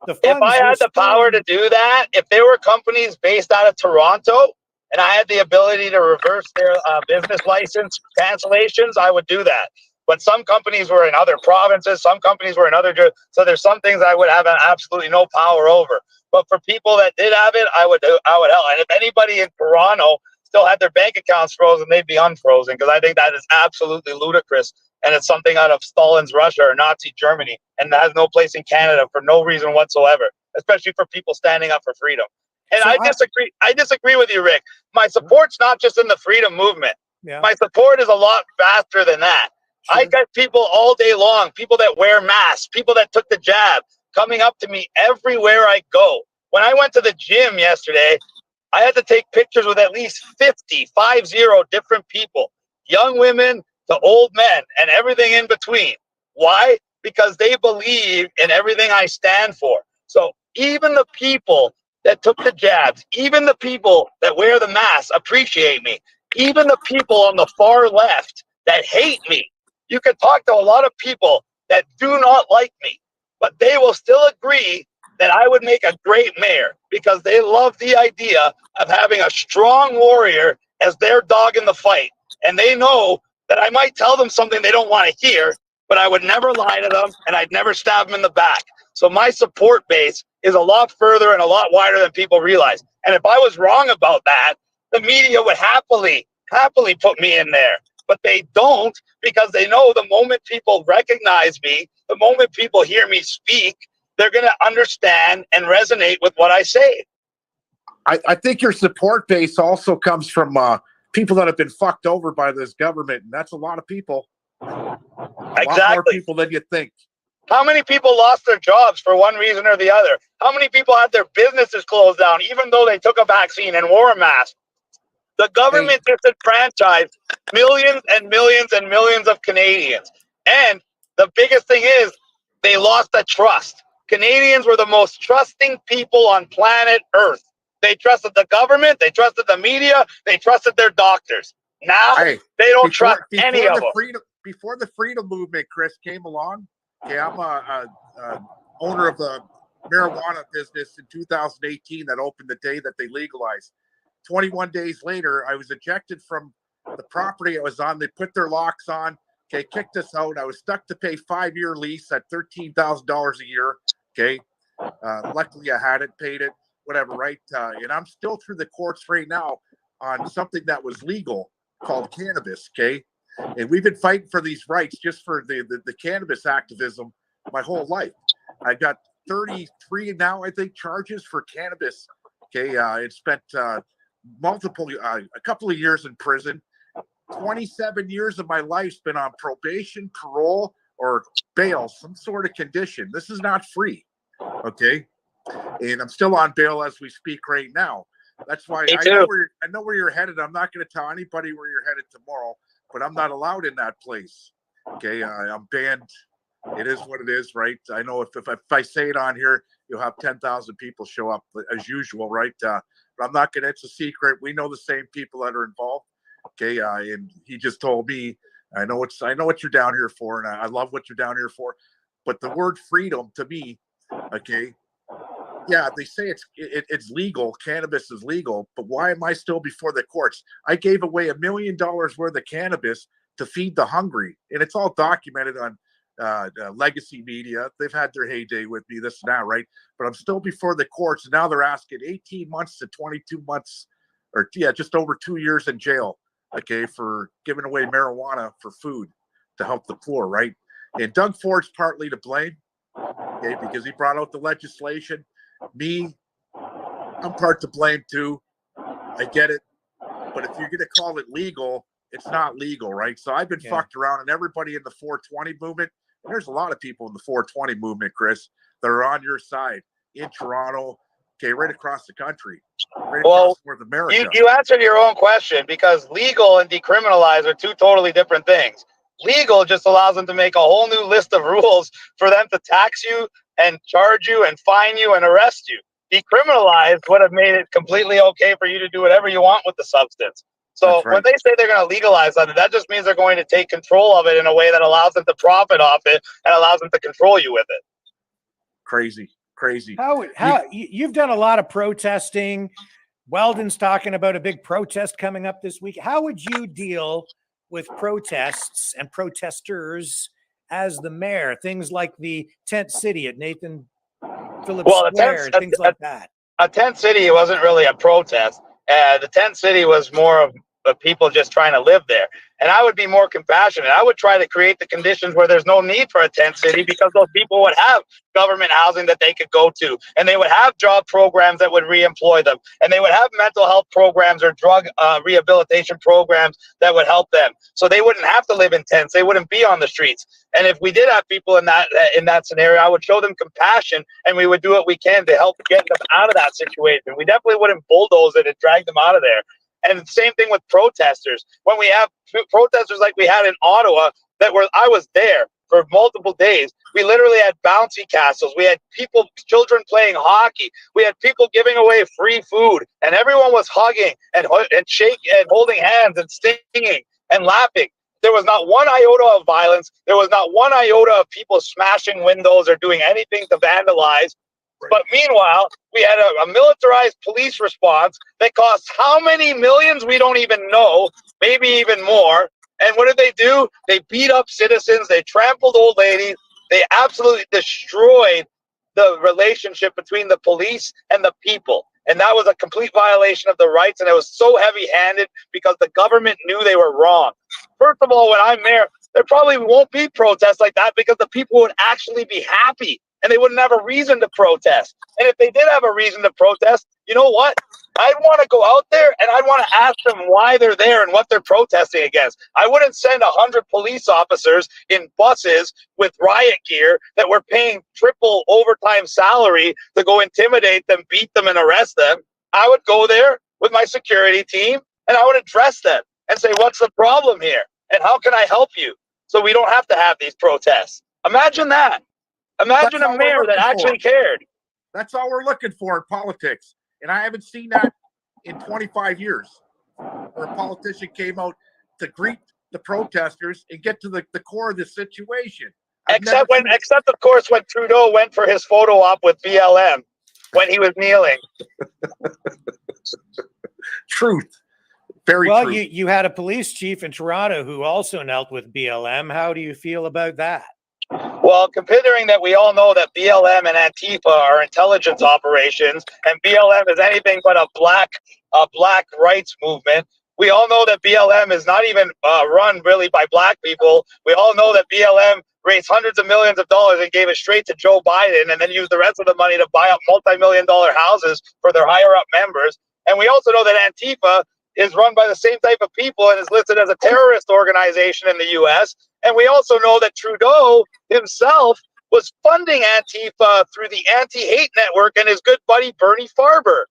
If I had the power to do that, if there were companies based out of Toronto and I had the ability to reverse their business license cancellations, I would do that. But some companies were in other provinces, some companies were in other, so there's some things I would have absolutely no power over. But for people that did have it, I would help. And if anybody in Toronto still had their bank accounts frozen, they'd be unfrozen, because I think that is absolutely ludicrous. And it's something out of Stalin's Russia or Nazi Germany, and that has no place in Canada for no reason whatsoever, especially for people standing up for freedom. And so I disagree with you, Rick. My support's not just in the freedom movement. Yeah. My support is a lot vaster than that. Sure. I got people all day long, people that wear masks, people that took the jab, coming up to me everywhere I go. When I went to the gym yesterday, I had to take pictures with at least 50 different people, young women to old men and everything in between. Why? Because they believe in everything I stand for. So even the people that took the jabs, even the people that wear the masks appreciate me. Even the people on the far left that hate me. You can talk to a lot of people that do not like me, but they will still agree that I would make a great mayor because they love the idea of having a strong warrior as their dog in the fight. And they know that I might tell them something they don't want to hear, but I would never lie to them and I'd never stab them in the back. So my support base is a lot further and a lot wider than people realize. And if I was wrong about that, the media would happily put me in there. But they don't, because they know the moment people recognize me, the moment people hear me speak, they're going to understand and resonate with what I say. I think your support base also comes from people that have been fucked over by this government, and that's a lot of people. Exactly. A lot more people than you think. How many people lost their jobs for one reason or the other? How many people had their businesses closed down, even though they took a vaccine and wore a mask? The government disenfranchised millions and millions and millions of Canadians. And the biggest thing is they lost the trust. Canadians were the most trusting people on planet Earth. They trusted the government. They trusted the media. They trusted their doctors. Now they don't trust any of them. Before the freedom movement, Chris, came along, okay, I'm a owner of the marijuana business in 2018 that opened the day that they legalized. 21 days later, I was ejected from the property I was on. They put their locks on. Okay, kicked us out. I was stuck to pay 5-year lease at $13,000 a year. Okay, luckily I had it, paid it, whatever, right? And I'm still through the courts right now on something that was legal called cannabis. Okay, and we've been fighting for these rights just for the cannabis activism my whole life. I got 33 now, I think, charges for cannabis. Okay, it spent a couple of years in prison. 27 years of my life's been on probation, parole, or bail, some sort of condition. This is not free, okay? And I'm still on bail as we speak right now. That's why I know where you're headed. I'm not going to tell anybody where you're headed tomorrow, but I'm not allowed in that place. Okay, I'm banned. It is what it is, right? I know if I say it on here, you'll have 10,000 people show up as usual, right? But I'm not going to. It's a secret. We know the same people that are involved. Okay, and he just told me, I know what you're down here for, and I love what you're down here for. But the word freedom to me, okay, yeah, they say it's legal. Cannabis is legal, but why am I still before the courts? I gave away $1 million worth of cannabis to feed the hungry, and it's all documented on legacy media. They've had their heyday with me, this and that, right? But I'm still before the courts, and now they're asking 18 months to 22 months, or just over 2 years in jail. Okay, for giving away marijuana for food to help the poor, right? And Doug Ford's partly to blame, okay, because he brought out the legislation. Me, I'm part to blame too. I get it. But if you're going to call it legal, it's not legal, right? So I've been fucked around, and everybody in the 420 movement, and there's a lot of people in the 420 movement, Chris, that are on your side in Toronto, okay, right across the country. Right across North America. You answered your own question, because legal and decriminalize are two totally different things. Legal just allows them to make a whole new list of rules for them to tax you and charge you and fine you and arrest you. Decriminalize would have made it completely okay for you to do whatever you want with the substance. So when they say they're going to legalize something, that just means they're going to take control of it in a way that allows them to profit off it and allows them to control you with it. Crazy. How you've done a lot of protesting. Weldon's talking about a big protest coming up this week. How would you deal with protests and protesters as the mayor? Things like the tent city at Nathan Phillips Square, things like that. A tent city wasn't really a protest. The tent city was more of people just trying to live there. And I would be more compassionate. I would try to create the conditions where there's no need for a tent city, because those people would have government housing that they could go to, and they would have job programs that would reemploy them, and they would have mental health programs or drug rehabilitation programs that would help them. So they wouldn't have to live in tents. They wouldn't be on the streets. And if we did have people in that scenario, I would show them compassion, and we would do what we can to help get them out of that situation. We definitely wouldn't bulldoze it and drag them out of there. And the same thing with protesters. When we have protesters like we had in Ottawa, I was there for multiple days. We literally had bouncy castles. We had children playing hockey. We had people giving away free food, and everyone was hugging and shaking and holding hands and singing and laughing. There was not one iota of violence. There was not one iota of people smashing windows or doing anything to vandalize. But meanwhile, we had a militarized police response that cost how many millions we don't even know, maybe even more. And what did they do? They beat up citizens. They trampled old ladies. They absolutely destroyed the relationship between the police and the people. And that was a complete violation of the rights. And it was so heavy-handed because the government knew they were wrong. First of all, when I'm mayor, there probably won't be protests like that, because the people would actually be happy. And they wouldn't have a reason to protest. And if they did have a reason to protest, you know what? I'd want to go out there and I'd want to ask them why they're there and what they're protesting against. I wouldn't send 100 police officers in buses with riot gear that were paying triple overtime salary to go intimidate them, beat them, and arrest them. I would go there with my security team and I would address them and say, what's the problem here? And how can I help you? So we don't have to have these protests. Imagine that. Imagine a mayor that actually cared. That's all we're looking for in politics. And I haven't seen that in 25 years, where a politician came out to greet the protesters and get to the core of the situation. Except of course when Trudeau went for his photo op with BLM when he was kneeling. Truth. Very well, true. you had a police chief in Toronto who also knelt with BLM. How do you feel about that? Well, considering that we all know that BLM and Antifa are intelligence operations, and BLM is anything but a black rights movement, we all know that BLM is not even run really by black people. We all know that BLM raised hundreds of millions of dollars and gave it straight to Joe Biden, and then used the rest of the money to buy up multi-million-dollar houses for their higher-up members. And we also know that Antifa is run by the same type of people and is listed as a terrorist organization in the U.S. And we also know that Trudeau himself was funding Antifa through the Anti-Hate Network and his good buddy Bernie Farber.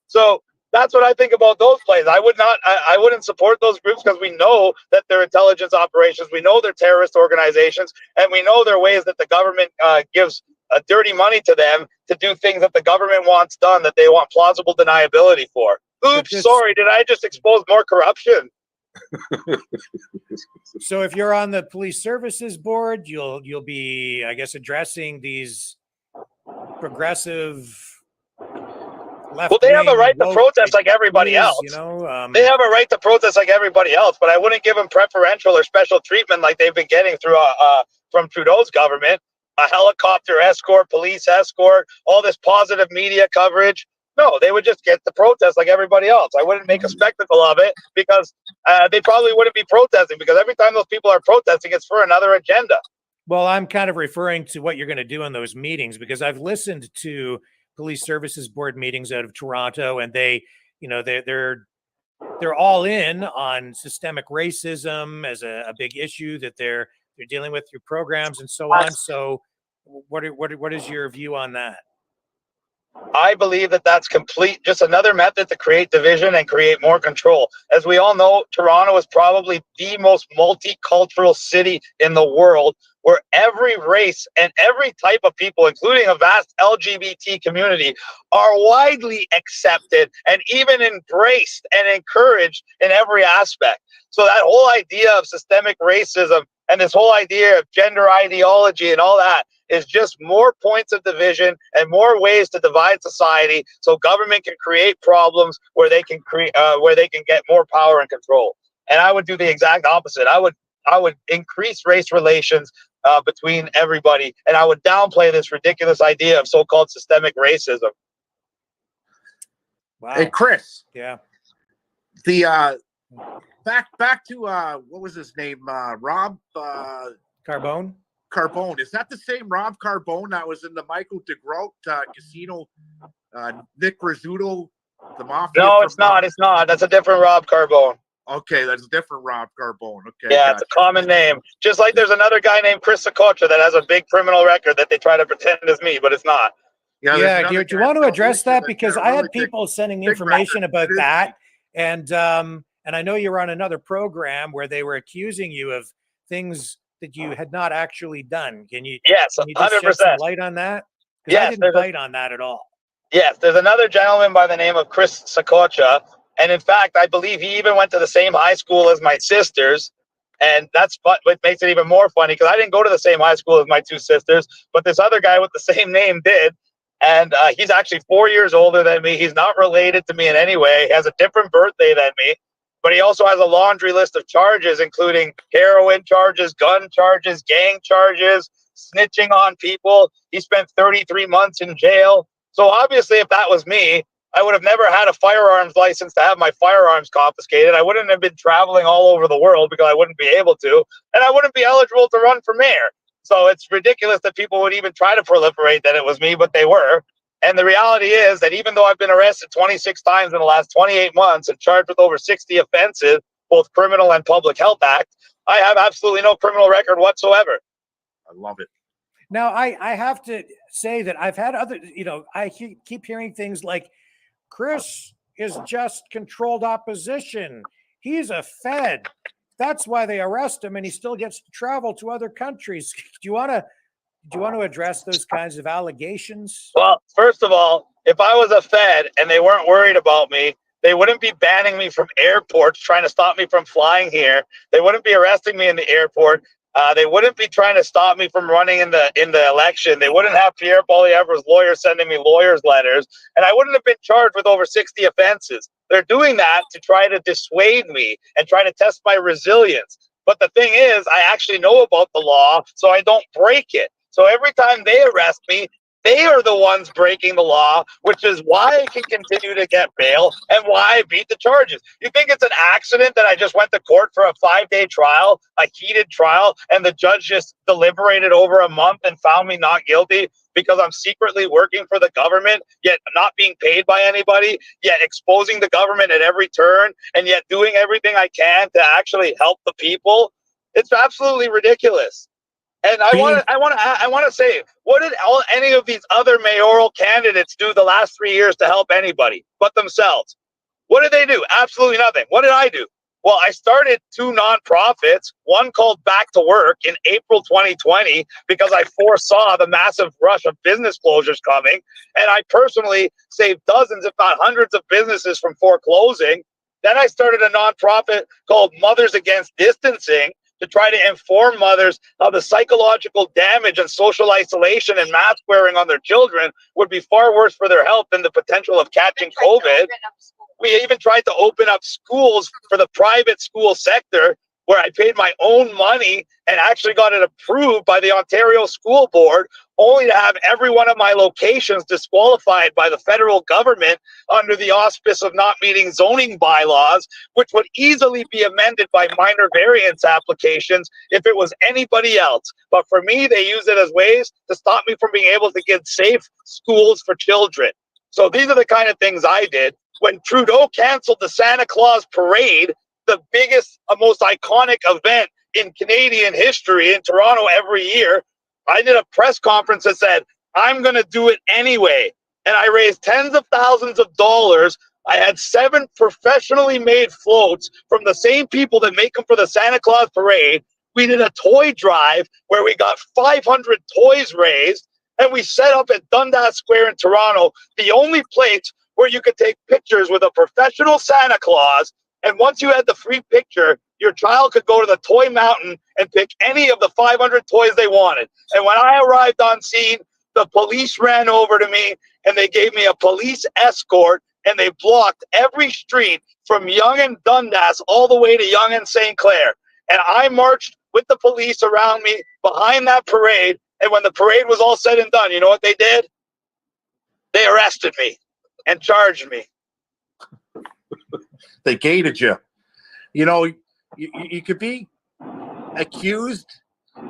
So that's what I think about those plays. I wouldn't support those groups because we know that they're intelligence operations, we know they're terrorist organizations, and we know there are ways that the government gives dirty money to them to do things that the government wants done that they want plausible deniability for. Oops, sorry, did I just expose more corruption? So if you're on the police services board, you'll be, I guess, addressing these progressive left. Well, they have a right to protest like everybody else. You know, they have a right to protest like everybody else, but I wouldn't give them preferential or special treatment like they've been getting through from Trudeau's government. A helicopter escort, police escort, all this positive media coverage. No, they would just get the protest like everybody else. I wouldn't make a spectacle of it because they probably wouldn't be protesting, because every time those people are protesting, it's for another agenda. Well, I'm kind of referring to what you're going to do in those meetings, because I've listened to police services board meetings out of Toronto, and they, you know, they're all in on systemic racism as a big issue that they're dealing with through programs and so on. So what is your view on that? I believe that that's just another method to create division and create more control. As we all know, Toronto is probably the most multicultural city in the world, where every race and every type of people, including a vast LGBT community, are widely accepted and even embraced and encouraged in every aspect. So that whole idea of systemic racism and this whole idea of gender ideology and all that is just more points of division and more ways to divide society, so government can create problems where they can get more power and control. And I would do the exact opposite. I would increase race relations between everybody, and I would downplay this ridiculous idea of so-called systemic racism. Wow. Hey, Chris. Yeah. The back to what was his name? Rob Carbone. Carbone. Is that the same Rob Carbone that was in the Michael DeGroat casino? Nick Rizzuto, the mafia? No, it's not. It's not. That's a different Rob Carbone. Okay, that's a different Rob Carbone. Okay. Yeah, it's a common name. Just like there's another guy named Chris Sakocha that has a big criminal record that they try to pretend is me, but it's not. Yeah. Do you want to address that? Because I had people sending information about that. And I know you were on another program where they were accusing you of things that you had not actually done. Can you? Yes, can you just 100%. shed some light on that? Yes, I didn't bite on that at all. Yes, there's another gentleman by the name of Chris Sakocha, and in fact, I believe he even went to the same high school as my sisters, and that's what makes it even more funny, because I didn't go to the same high school as my two sisters, but this other guy with the same name did, and he's actually 4 years older than me. He's not related to me in any way. He has a different birthday than me. But he also has a laundry list of charges, including heroin charges, gun charges, gang charges, snitching on people. He spent 33 months in jail. So obviously, if that was me, I would have never had a firearms license to have my firearms confiscated. I wouldn't have been traveling all over the world because I wouldn't be able to. And I wouldn't be eligible to run for mayor. So it's ridiculous that people would even try to proliferate that it was me, but they were. And the reality is that even though I've been arrested 26 times in the last 28 months and charged with over 60 offenses, both criminal and public health act, I have absolutely no criminal record whatsoever. I love it. Now, I have to say that I've had other, I keep hearing things like, Chris is just controlled opposition. He's a Fed. That's why they arrest him, and he still gets to travel to other countries. Do you want to address those kinds of allegations? Well, first of all, if I was a Fed and they weren't worried about me, they wouldn't be banning me from airports, trying to stop me from flying here. They wouldn't be arresting me in the airport. They wouldn't be trying to stop me from running in the election. They wouldn't have Pierre Poilievre's lawyers sending me lawyers' letters, and I wouldn't have been charged with over 60 offenses. They're doing that to try to dissuade me and try to test my resilience. But the thing is, I actually know about the law, so I don't break it. So every time they arrest me, they are the ones breaking the law, which is why I can continue to get bail and why I beat the charges. You think it's an accident that I just went to court for a 5-day trial, a heated trial, and the judge just deliberated over a month and found me not guilty because I'm secretly working for the government, yet not being paid by anybody, yet exposing the government at every turn, and yet doing everything I can to actually help the people? It's absolutely ridiculous. And I want to say, what did any of these other mayoral candidates do the last 3 years to help anybody but themselves? What did they do? Absolutely nothing. What did I do? Well, I started 2 nonprofits, one called Back to Work in April 2020, because I foresaw the massive rush of business closures coming. And I personally saved dozens, if not hundreds of businesses from foreclosing. Then I started a nonprofit called Mothers Against Distancing, to try to inform mothers how the psychological damage and social isolation and mask wearing on their children would be far worse for their health than the potential of catching COVID. We even tried to open up schools for the private school sector, where I paid my own money and actually got it approved by the Ontario School Board, only to have every one of my locations disqualified by the federal government under the auspice of not meeting zoning bylaws, which would easily be amended by minor variance applications if it was anybody else. But for me, they use it as ways to stop me from being able to get safe schools for children. So these are the kind of things I did. When Trudeau canceled the Santa Claus parade, the biggest, most iconic event in Canadian history in Toronto every year, I did a press conference that said, I'm going to do it anyway. And I raised tens of thousands of dollars. I had 7 professionally made floats from the same people that make them for the Santa Claus parade. We did a toy drive where we got 500 toys raised, and we set up at Dundas Square in Toronto, the only place where you could take pictures with a professional Santa Claus. And once you had the free picture, your child could go to the toy mountain and pick any of the 500 toys they wanted. And when I arrived on scene, the police ran over to me and they gave me a police escort, and they blocked every street from Yonge and Dundas all the way to Yonge and St. Clair. And I marched with the police around me behind that parade. And when the parade was all said and done, you know what they did? They arrested me and charged me. They gated you. You know, you could be accused,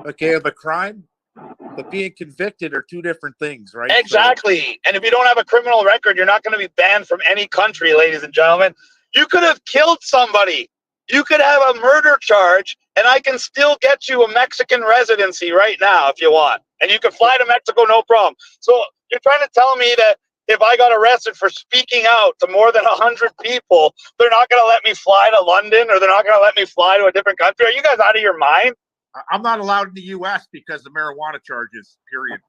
okay, of a crime, but being convicted are 2 different things, right? Exactly. So, and if you don't have a criminal record, you're not going to be banned from any country, ladies and gentlemen. You could have killed somebody. You could have a murder charge, and I can still get you a Mexican residency right now if you want. And you can fly to Mexico, no problem. So you're trying to tell me that if I got arrested for speaking out to more than 100 people, they're not going to let me fly to London, or they're not going to let me fly to a different country? Are you guys out of your mind? I'm not allowed in the U.S. because of marijuana charges, period.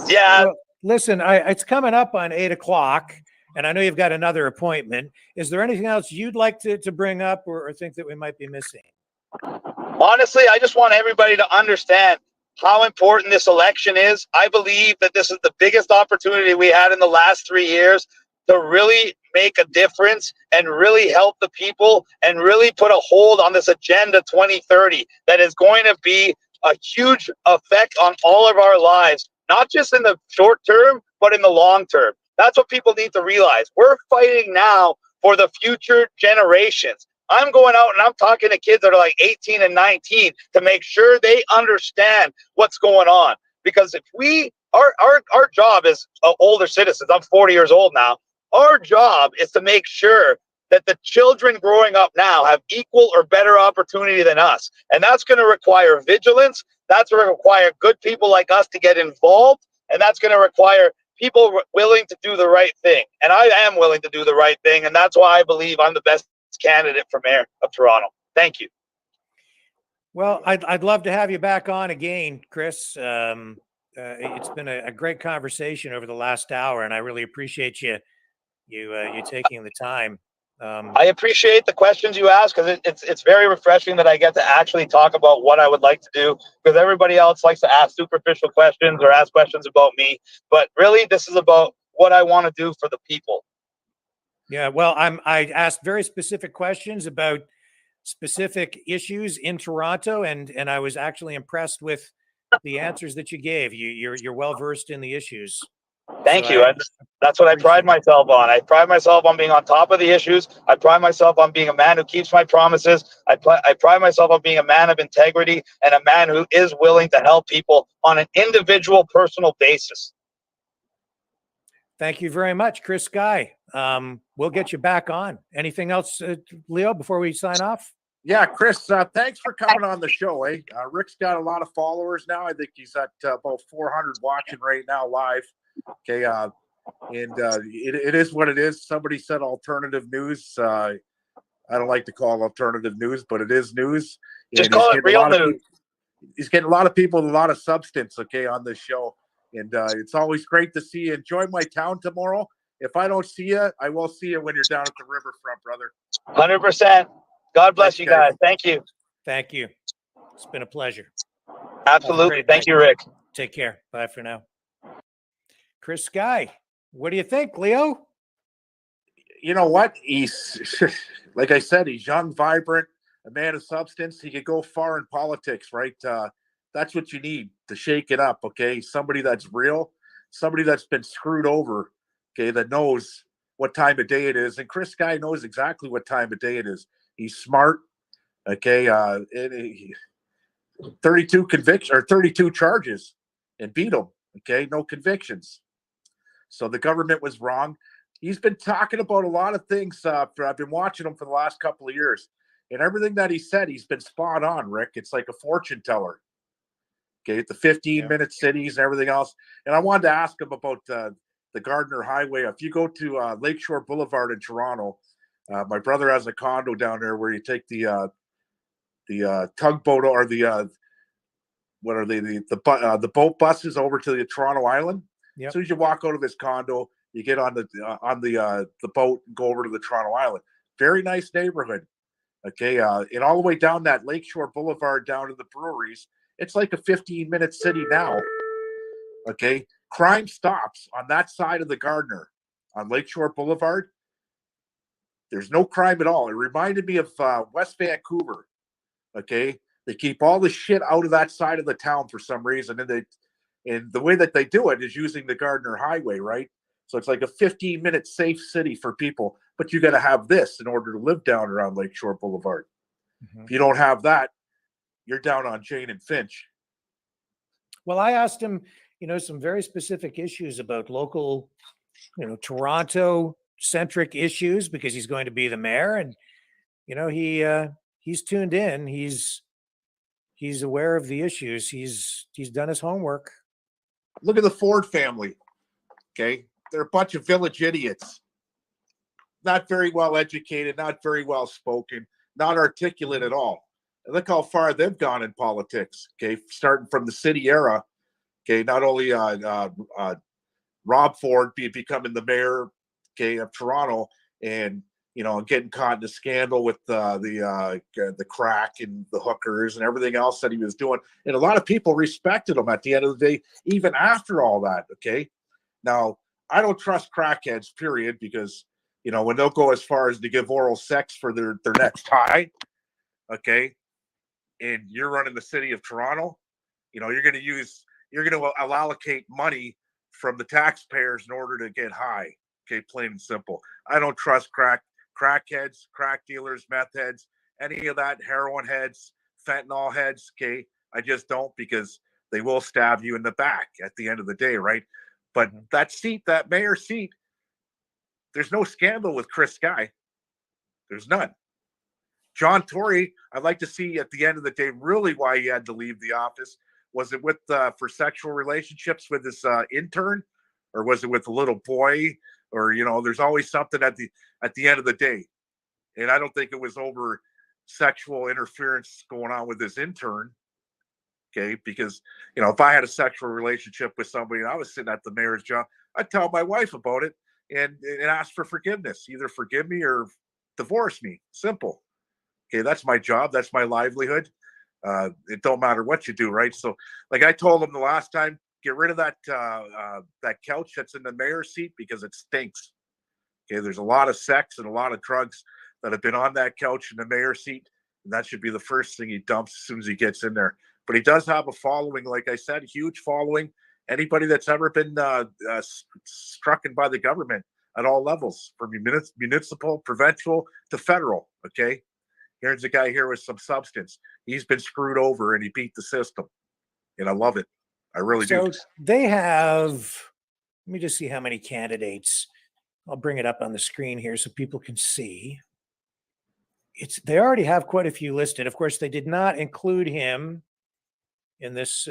Yeah. Well, listen, it's coming up on 8:00, and I know you've got another appointment. Is there anything else you'd like to bring up or think that we might be missing? Honestly, I just want everybody to understand how important this election is. I believe that this is the biggest opportunity we had in the last 3 years to really make a difference and really help the people and really put a hold on this Agenda 2030 that is going to be a huge effect on all of our lives, not just in the short term, but in the long term. That's what people need to realize. We're fighting now for the future generations. I'm going out and I'm talking to kids that are like 18 and 19 to make sure they understand what's going on. Because if our job as older citizens, I'm 40 years old now, our job is to make sure that the children growing up now have equal or better opportunity than us. And that's going to require vigilance. That's going to require good people like us to get involved. And that's going to require people willing to do the right thing. And I am willing to do the right thing. And that's why I believe I'm the best candidate for mayor of Toronto. Thank you. Well, I'd love to have you back on again, Chris. It's been a great conversation over the last hour, and I really appreciate you taking the time I appreciate the questions you ask because it's very refreshing that I get to actually talk about what I would like to do, because everybody else likes to ask superficial questions or ask questions about me. But really, this is about what I want to do for the people. Yeah, well, I asked very specific questions about specific issues in Toronto, and I was actually impressed with the answers that you gave. You're well versed in the issues. Thank So you. That's what I pride appreciate it. myself on. I pride myself on being on top of the issues. I pride myself on being a man who keeps my promises. I pride myself on being a man of integrity and a man who is willing to help people on an individual, personal basis. Thank you very much, Chris Guy. We'll get you back on. Anything else, Leo, before we sign off? Yeah, Chris, thanks for coming on the show. Rick's got a lot of followers now. I think he's at about 400 watching right now live. Okay, it is what it is. Somebody said alternative news. I don't like to call it alternative news, but it is news. Just call it real news. He's getting a lot of people with a lot of substance, okay, on this show. And it's always great to see you. Enjoy my town tomorrow. If I don't see you, I will see you when you're down at the riverfront, brother. 100%. God bless you guys. Thank you. Thank you. It's been a pleasure. Absolutely. Thank you, Rick. Take care. Bye for now. Chris Guy, what do you think, Leo? You know what? He's, like I said, he's young, vibrant, a man of substance. He could go far in politics, right? That's what you need to shake it up, okay? Somebody that's real, somebody that's been screwed over, okay, that knows what time of day it is. And Chris Guy knows exactly what time of day it is. He's smart, okay? 32 convictions or 32 charges and beat him, okay? No convictions. So the government was wrong. He's been talking about a lot of things. I've been watching him for the last couple of years. And everything that he said, he's been spot on, Rick. It's like a fortune teller. Okay, the 15-minute cities and everything else. And I wanted to ask him about the Gardiner Highway. If you go to Lakeshore Boulevard in Toronto, my brother has a condo down there where you take the tugboat or the boat buses over to the Toronto Island. Yep. As soon as you walk out of his condo, you get on the boat and go over to the Toronto Island. Very nice neighborhood. Okay, and all the way down that Lakeshore Boulevard down to the breweries, it's like a 15-minute city now. Okay, crime stops on that side of the Gardiner on Lakeshore Boulevard. There's no crime at all. It reminded me of West Vancouver. Okay, they keep all the shit out of that side of the town for some reason, and the way that they do it is using the Gardiner Highway, right? So it's like a 15-minute safe city for people, but you got to have this in order to live down around Lakeshore Boulevard. Mm-hmm. If you don't have that, you're down on Jane and Finch. Well, I asked him, some very specific issues about local, Toronto-centric issues because he's going to be the mayor, and he's tuned in. He's aware of the issues. He's done his homework. Look at the Ford family. Okay. They're a bunch of village idiots. Not very well educated, not very well spoken, not articulate at all. And look how far they've gone in politics. Okay. Starting from the city era. Okay. Not only Rob Ford becoming the mayor, okay, of Toronto, and getting caught in a scandal with the crack and the hookers and everything else that he was doing. And a lot of people respected him at the end of the day, even after all that. Okay. Now, I don't trust crackheads, period, because, when they'll go as far as to give oral sex for their next high, okay, and you're running the city of Toronto, you're going to allocate money from the taxpayers in order to get high. Okay, plain and simple. I don't trust crackheads, crack dealers, meth heads, any of that, heroin heads, fentanyl heads. Okay, I just don't, because they will stab you in the back at the end of the day, right? But that mayor seat, there's no scandal with Chris Guy. There's none. John Tory, I'd like to see at the end of the day really why he had to leave the office. Was it for sexual relationships with his intern, or was it with a little boy? Or there's always something at the end of the day, and I don't think it was over sexual interference going on with his intern. Okay, because if I had a sexual relationship with somebody and I was sitting at the mayor's job, I'd tell my wife about it and ask for forgiveness. Either forgive me or divorce me. Simple. Okay, that's my job. That's my livelihood. It don't matter what you do, right? So, like I told him the last time, get rid of that couch that's in the mayor's seat because it stinks. Okay, there's a lot of sex and a lot of drugs that have been on that couch in the mayor's seat, and that should be the first thing he dumps as soon as he gets in there. But he does have a following, like I said, huge following. Anybody that's ever been struck by the government at all levels, from municipal, provincial to federal. Okay, here's a guy here with some substance. He's been screwed over and he beat the system, and I love it. I really do. They have. Let me just see how many candidates. I'll bring it up on the screen here so people can see. They already have quite a few listed. Of course, they did not include him in this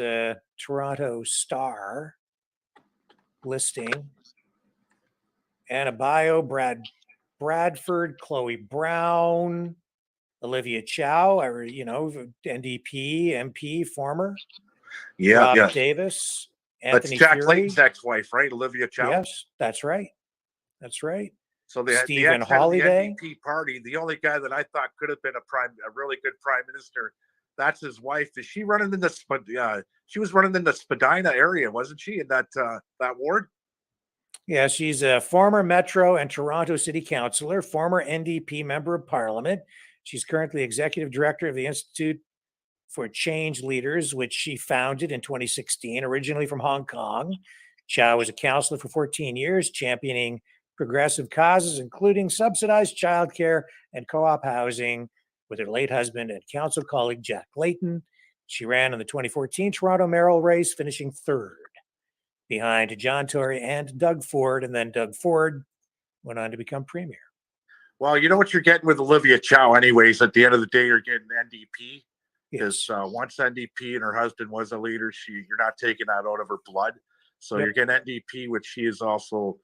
Toronto Star listing. Anna Bio, Bradford, Chloe Brown, Olivia Chow, NDP, MP, former. Yeah, Rob Davis, Anthony That's Jack Fury. Layton's ex-wife, right? Olivia Chow. Yes, that's right. That's right. So Stephen Holiday. The NDP party, the only guy that I thought could have been a really good prime minister, that's his wife. Is she running in the? She was running in the Spadina area, wasn't she? In that ward. Yeah, she's a former Metro and Toronto City Councillor, former NDP Member of Parliament. She's currently Executive Director of the Institute for Change Leaders, which she founded in 2016, originally from Hong Kong. Chow was a councillor for 14 years, championing progressive causes, including subsidized childcare and co-op housing, with her late husband and council colleague Jack Layton. She ran in the 2014 Toronto mayoral race, finishing third behind John Tory and Doug Ford, and then Doug Ford went on to become premier. Well, you know what you're getting with Olivia Chow anyways. At the end of the day, you're getting NDP. Because once NDP and her husband was a leader, you're not taking that out of her blood. So you're getting NDP, which she is also,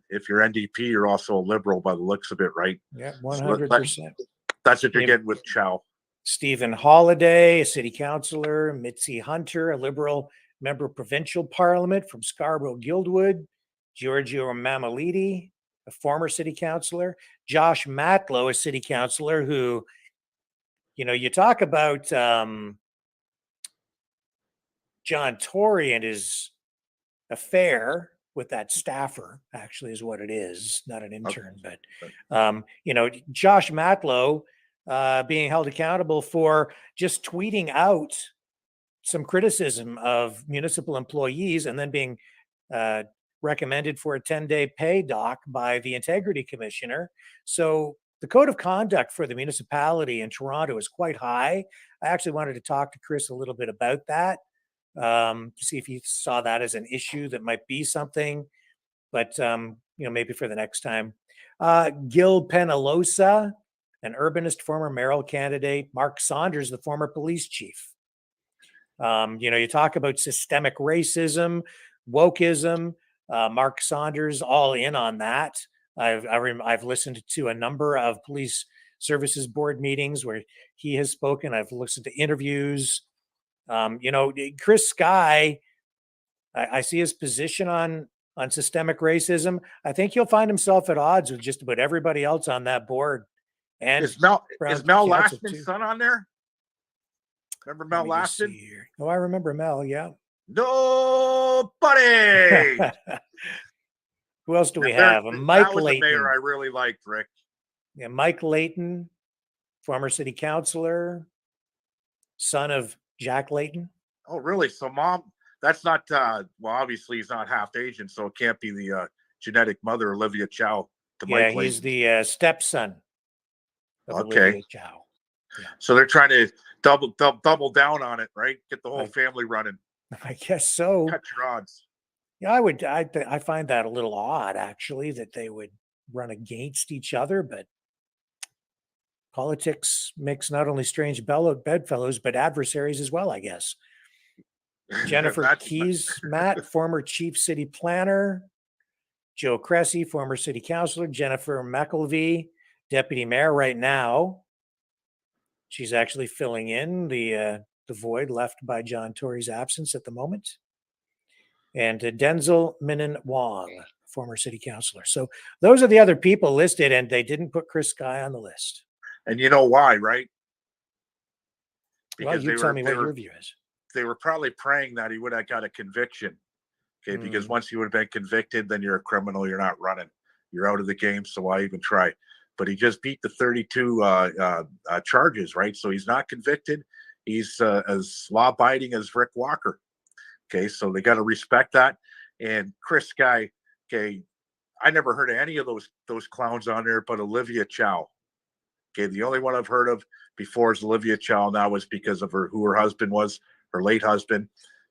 if you're NDP, you're also a liberal by the looks of it, right? Yeah, 100%. That's what you're getting with Chow. Stephen Holiday, a city councillor. Mitzi Hunter, a liberal member of provincial parliament from Scarborough-Guildwood. Giorgio Mamalidi, a former city councillor. Josh Matlow, a city councillor who, you talk about John Tory and his affair with that staffer, actually is what it is, not an intern, but Josh Matlow being held accountable for just tweeting out some criticism of municipal employees and then being recommended for a 10-day pay dock by the Integrity Commissioner. So the code of conduct for the municipality in Toronto is quite high. I actually wanted to talk to Chris a little bit about that, to see if he saw that as an issue that might be something, but maybe for the next time. Gil Penalosa, an urbanist, former mayoral candidate. Mark Saunders, the former police chief. You talk about systemic racism, wokeism. Mark Saunders, all in on that. I've listened to a number of police services board meetings where he has spoken. I've listened to interviews. Chris Sky, I see his position on systemic racism. I think he'll find himself at odds with just about everybody else on that board. And is Mel Lashman's son on there? Remember Mel Lashman? Oh, I remember Mel. Yeah. Nobody. Who else do we have? Mike Layton. Mayor I really liked, Rick. Yeah, Mike Layton, former city councillor, son of Jack Layton. Oh, really? So mom, that's not, obviously he's not half Asian, so it can't be the genetic mother, Olivia Chow. Yeah, he's the stepson of Olivia Chow. Yeah. So they're trying to double down on it, right? Get the whole family running. I guess so. Cut your odds. Yeah, I find that a little odd, actually, that they would run against each other, but politics makes not only strange bedfellows, but adversaries as well, I guess. Jennifer Keys, Matt, former chief city planner. Joe Cressy, former city councillor. Jennifer McElvey, deputy mayor right now. She's actually filling in the void left by John Tory's absence at the moment. And Denzel Minan Wong, former city councilor. So those are the other people listed, and they didn't put Chris Sky on the list. And you know why, right? Well, you tell me what your view is. They were probably praying that he would have got a conviction. Okay, because once you would have been convicted, then you're a criminal. You're not running. You're out of the game. So why even try? But he just beat the 32 charges, right? So he's not convicted. He's as law-abiding as Rick Walker. Okay, so they got to respect that. And Chris Sky, okay, I never heard of any of those clowns on there, but Olivia Chow. Okay, the only one I've heard of before is Olivia Chow. And that was because of who her husband was, her late husband.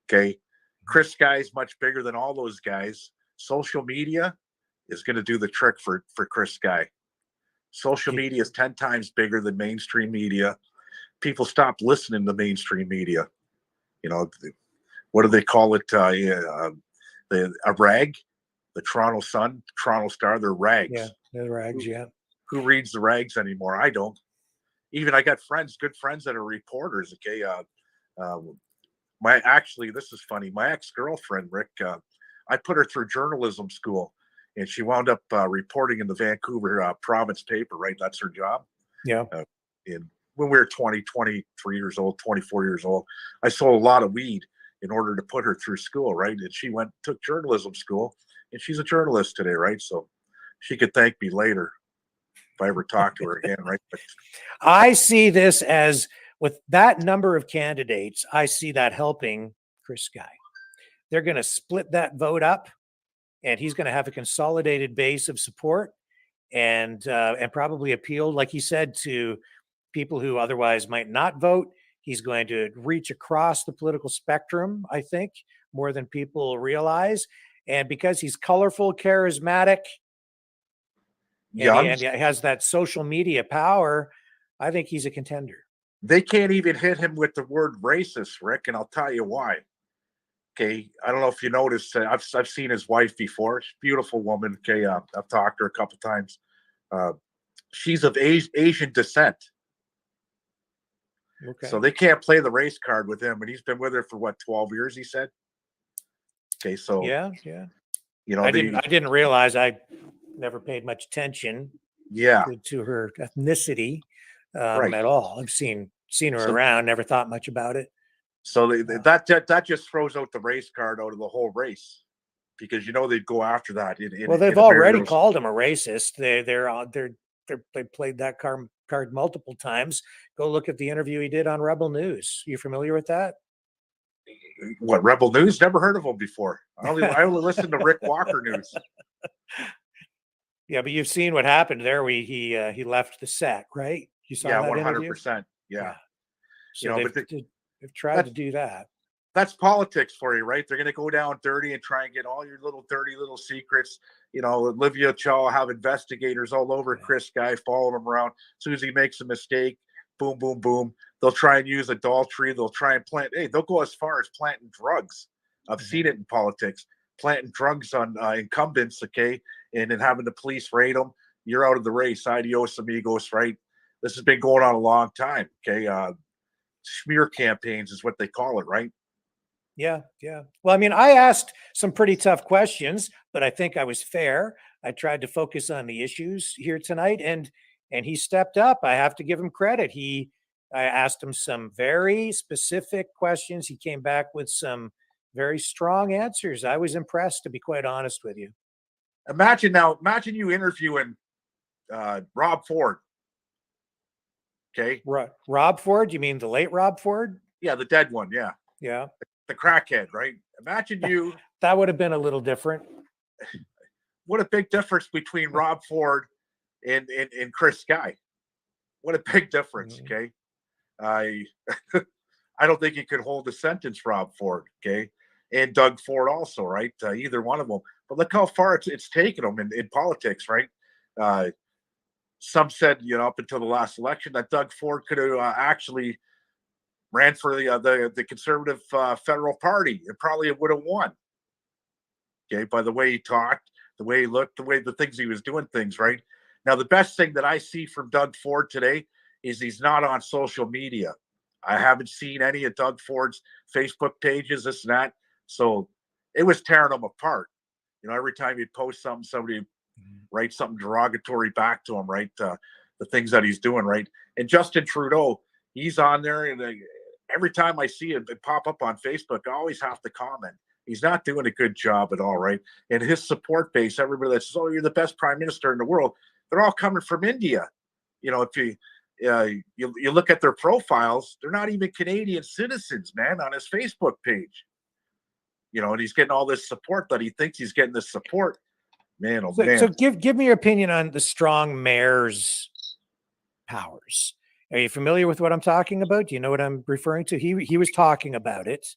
Okay, Chris Sky is much bigger than all those guys. Social media is going to do the trick for Chris Sky. Social media is 10 times bigger than mainstream media. People stopped listening to mainstream media. You know, what do they call it? A rag? The Toronto Sun, Toronto Star, they're rags. Yeah, they're rags, yeah. Who reads the rags anymore? I don't. Even I got good friends that are reporters, okay? This is funny. My ex-girlfriend, Rick, I put her through journalism school, and she wound up reporting in the Vancouver province paper, right? That's her job. Yeah. And when we were 23 years old, 24 years old, I sold a lot of weed in order to put her through school, right? And she took journalism school, and she's a journalist today, right? So she could thank me later if I ever talk to her again, right? But I see this as, with that number of candidates, I see that helping Chris Sky. They're going to split that vote up, and he's going to have a consolidated base of support, and probably appeal, like he said, to people who otherwise might not vote. He's going to reach across the political spectrum, I think, more than people realize. And because he's colorful, charismatic, and he has that social media power, I think he's a contender. They can't even hit him with the word racist, Rick, and I'll tell you why. Okay, I don't know if you noticed. I've seen his wife before. She's a beautiful woman. Okay, I've talked to her a couple times. She's of Asian descent. Okay. So they can't play the race card with him, and he's been with her for what, 12 years, he said. Okay, so yeah. You know, I didn't realize. I never paid much attention. Yeah. To her ethnicity Right. at all. I've seen her around, never thought much about it. So that just throws out the race card out of the whole race, because they'd go after that. Well, they've already called him a racist. They played that card multiple times. Go look at the interview he did on Rebel News. You familiar with that? What, Rebel News? Never heard of him before. I only listen to Rick Walker News. Yeah, but you've seen what happened there. He left the set, right? You saw that 100%. Yeah. So they've tried to do that. That's politics for you, right? They're going to go down dirty and try and get all your little dirty little secrets. Olivia Chow have investigators all over Chris Sky, following him around. As soon as he makes a mistake, boom, boom, boom. They'll try and use adultery. They'll try and they'll go as far as planting drugs. I've seen it in politics, planting drugs on incumbents, okay, and then having the police raid them. You're out of the race. Adios, amigos, right? This has been going on a long time, okay? Smear campaigns is what they call it, right? Yeah. Well, I mean, I asked some pretty tough questions, but I think I was fair. I tried to focus on the issues here tonight, and he stepped up. I have to give him credit. I asked him some very specific questions. He came back with some very strong answers. I was impressed, to be quite honest with you. Imagine you interviewing Rob Ford. Okay. Rob Ford? You mean the late Rob Ford? Yeah, the dead one. Yeah. Yeah. The crackhead, right? Imagine you. That would have been a little different. What a big difference between Rob Ford and Chris Sky. What a big difference. Mm-hmm. Okay. I don't think he could hold a sentence, Rob Ford. Okay. And Doug Ford also, right? Either one of them. But look how far it's taken them in politics, right? Some said, up until the last election, that Doug Ford could have actually ran for the conservative federal party. It probably would have won. Okay, by the way he talked, the way he looked, the things he was doing things, right? Now, the best thing that I see from Doug Ford today is he's not on social media. I haven't seen any of Doug Ford's Facebook pages, this and that. So it was tearing him apart. You know, every time he'd post something, somebody write something derogatory back to him, right? The things that he's doing, right? And Justin Trudeau, he's on there, and every time I see it pop up on Facebook, I always have to comment. He's not doing a good job at all, right? And his support base, everybody that says, "Oh, you're the best prime minister in the world," they're all coming from India. You know, if you look at their profiles, they're not even Canadian citizens, man, on his Facebook page. You know, and he's getting all this support that he thinks he's getting this support. Man, oh man. So give me your opinion on the strong mayor's powers. Are you familiar with what I'm talking about? Do you know what I'm referring to? He was talking about it.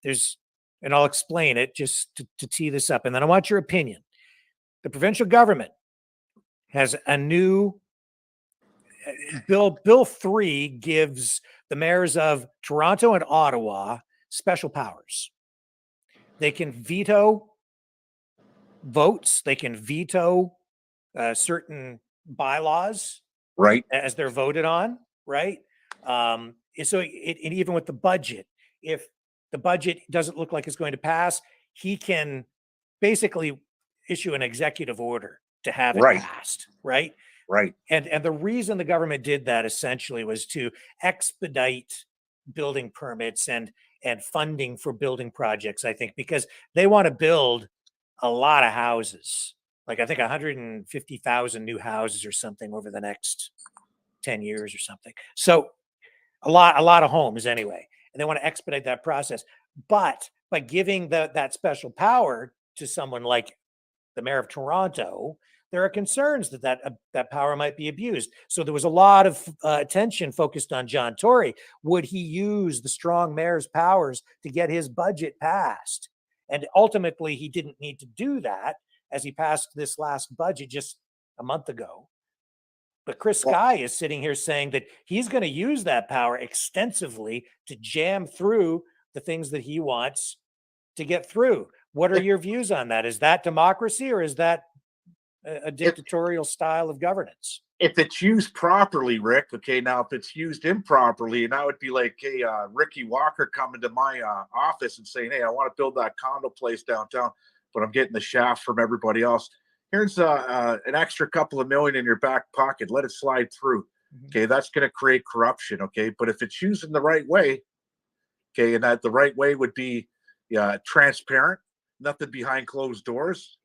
And I'll explain it just to tee this up. And then I want your opinion. The provincial government has a new Bill 3 gives the mayors of Toronto and Ottawa special powers. They can veto votes. They can veto certain bylaws, right, as they're voted on, right? And even with the budget, if the budget doesn't look like it's going to pass, he can basically issue an executive order to have it passed, right? Right. And the reason the government did that essentially was to expedite building permits and funding for building projects, I think, because they want to build a lot of houses, like I think 150,000 new houses or something over the next 10 years or something. So a lot of homes anyway, and they want to expedite that process. But by giving that special power to someone like the mayor of Toronto, there are concerns that power might be abused. So there was a lot of attention focused on John Tory. Would he use the strong mayor's powers to get his budget passed? And ultimately, he didn't need to do that, as he passed this last budget just a month ago. But Chris Sky is sitting here saying that he's going to use that power extensively to jam through the things that he wants to get through. What are your views on that? Is that democracy, or is that a dictatorial style of governance? If it's used properly, Rick, okay, now if it's used improperly, and I would be like, hey, Ricky Walker coming to my office and saying, hey, I want to build that condo place downtown, but I'm getting the shaft from everybody else. Here's an extra couple of million in your back pocket. Let it slide through. Okay, that's going to create corruption. Okay, but if it's used in the right way, okay, and that the right way would be transparent, nothing behind closed doors.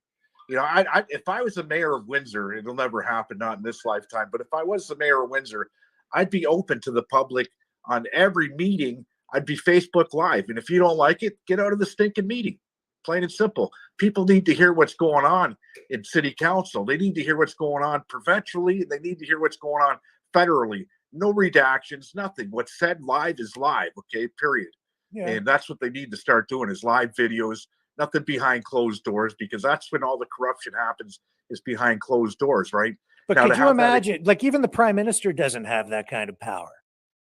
You know, if I was the mayor of Windsor, it'll never happen, not in this lifetime, but if I was the mayor of Windsor, I'd be open to the public on every meeting. I'd be Facebook Live. And if you don't like it, get out of the stinking meeting. Plain and simple. People need to hear what's going on in city council. They need to hear what's going on provincially. They need to hear what's going on federally. No redactions, nothing. What's said live is live, okay, period. Yeah. And that's what they need to start doing, is live videos. Nothing behind closed doors, because that's when all the corruption happens, is behind closed doors, right? But now, could you imagine, like, even the prime minister doesn't have that kind of power,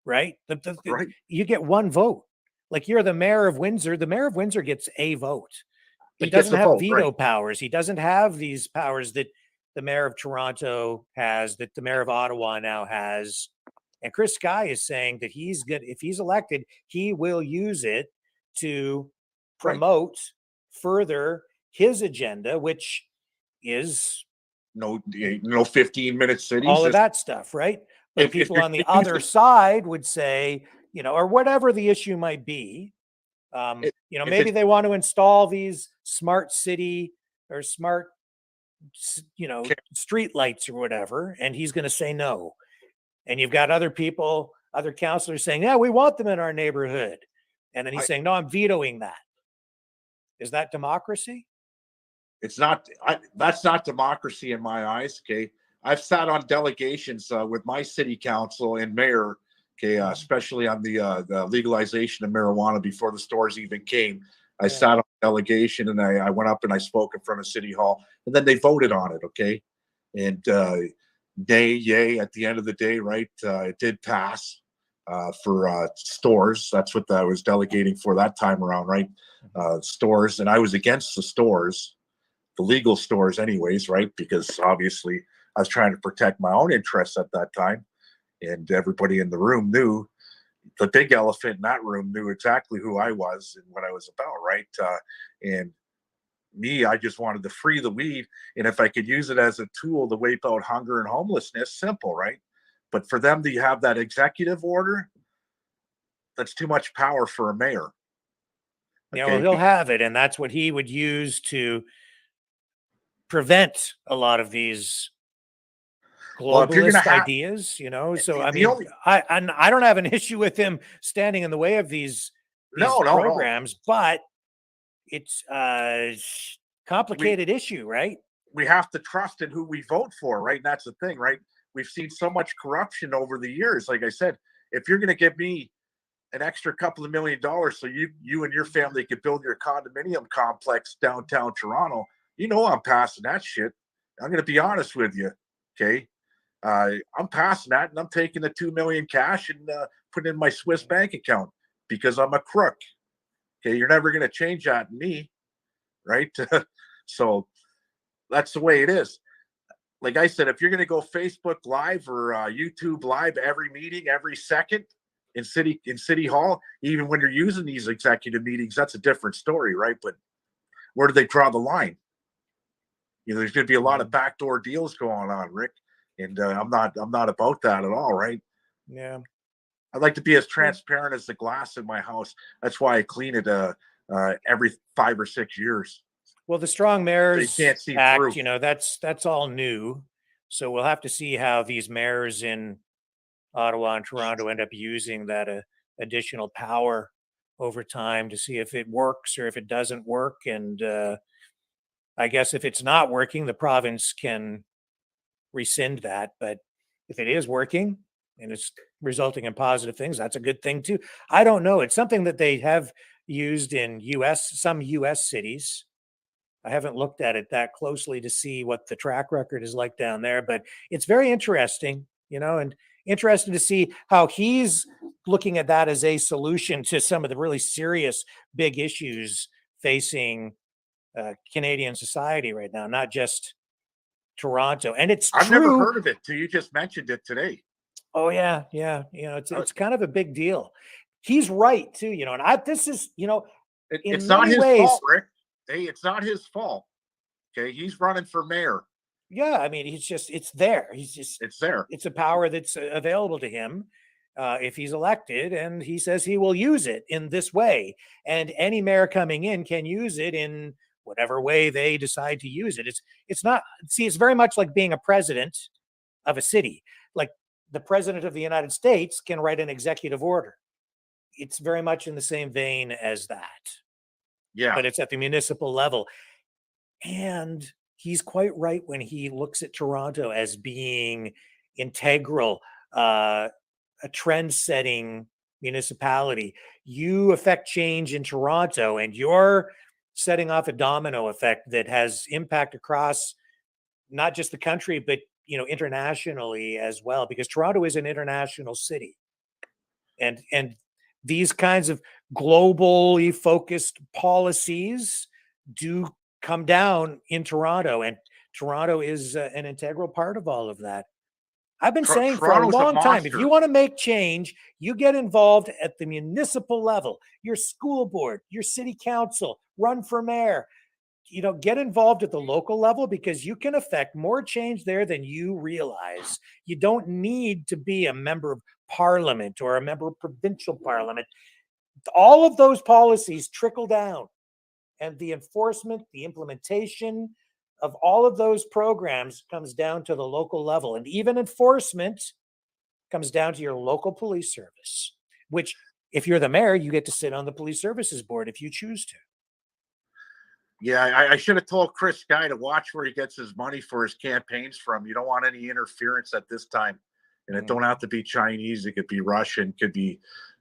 right? Right. You get one vote. Like, you're the mayor of Windsor. The mayor of Windsor gets a vote. He doesn't have veto powers. He doesn't have these powers that the mayor of Toronto has, that the mayor of Ottawa now has. And Chris Sky is saying that he's good. If he's elected, he will use it to promote further his agenda, which is no 15-minute cities, all of that stuff, right? But people on the other side would say, you know, or whatever the issue might be, you know, maybe they want to install these smart city or smart, you know, street lights or whatever, and he's going to say no. And you've got other people, other councillors saying, yeah, we want them in our neighborhood. And then he's saying, no, I'm vetoing that. Is that democracy? It's not. That's not democracy in my eyes. Okay, I've sat on delegations with my city council and mayor. Okay, especially on the legalization of marijuana before the stores even came. I sat on delegation, and I went up and I spoke in front of City Hall, and then they voted on it. Okay, and yay at the end of the day, right? It did pass for stores. That's what I was delegating for that time around, right? Stores, and I was against the stores, the legal stores anyways, right? Because obviously I was trying to protect my own interests at that time, and everybody in the room knew, the big elephant in that room knew exactly who I was and what I was about, right? And Me, I just wanted to free the weed, and if I could use it as a tool to wipe out hunger and homelessness, simple, right? But for them to have that executive order, that's too much power for a mayor. Yeah, well, he'll have it, and that's what he would use to prevent a lot of these globalist ideas, you know. So I mean, I don't have an issue with him standing in the way of these programs, but it's a complicated issue, right? We have to trust in who we vote for, right? And that's the thing, right? We've seen so much corruption over the years. Like I said, if you're going to give me an extra couple of $1 million so you and your family could build your condominium complex downtown Toronto, you know I'm passing that shit. I'm going to be honest with you, okay? I'm passing that, and I'm taking the $2 million cash and putting it in my Swiss bank account because I'm a crook. Okay, you're never going to change that in me, right? So that's the way it is. Like I said, if you're going to go Facebook Live or YouTube Live every meeting, every second in City Hall, even when you're using these executive meetings, that's a different story, right? But where do they draw the line? You know, there's going to be a lot of backdoor deals going on, Rick, and I'm not about that at all, right? Yeah. I'd like to be as transparent as the glass in my house. That's why I clean it every 5 or 6 years. Well, the Strong Mayors Act, through. you know, that's all new. So we'll have to see how these mayors in Ottawa and Toronto end up using that additional power over time to see if it works or if it doesn't work. And I guess if it's not working, the province can rescind that. But if it is working and it's resulting in positive things, that's a good thing too. I don't know. It's something that they have used in some US cities. I haven't looked at it that closely to see what the track record is like down there, but it's very interesting, you know, and interesting to see how he's looking at that as a solution to some of the really serious big issues facing Canadian society right now, not just Toronto. And it's I've true. never heard of it till you just mentioned it today. Oh yeah. You know, it's kind of a big deal. He's right too, you know, and this is, you know, it's not his fault, Rick. Hey, it's not his fault. Okay, he's running for mayor. Yeah, I mean, it's there. It's there. It's a power that's available to him if he's elected, and he says he will use it in this way. And any mayor coming in can use it in whatever way they decide to use it. It's not. See, it's very much like being a president of a city. Like the president of the United States can write an executive order. It's very much in the same vein as that. Yeah, but it's at the municipal level, and he's quite right when he looks at Toronto as being integral, a trend-setting municipality. You affect change in Toronto, and you're setting off a domino effect that has impact across not just the country, but you know, internationally as well, because Toronto is an international city, and these kinds of globally focused policies do come down in Toronto, and Toronto is an integral part of all of that. I've been saying for a long time, if you want to make change, you get involved at the municipal level, your school board, your city council, run for mayor, you know, get involved at the local level because you can affect more change there than you realize. You don't need to be a member of parliament or a member of provincial parliament. All of those policies trickle down, and the enforcement, the implementation of all of those programs comes down to the local level. And even enforcement comes down to your local police service, which if you're the mayor, you get to sit on the police services board if you choose to. Yeah, I should have told Chris Guy to watch where he gets his money for his campaigns from. You don't want any interference at this time. And it don't have to be Chinese. It could be Russian, could be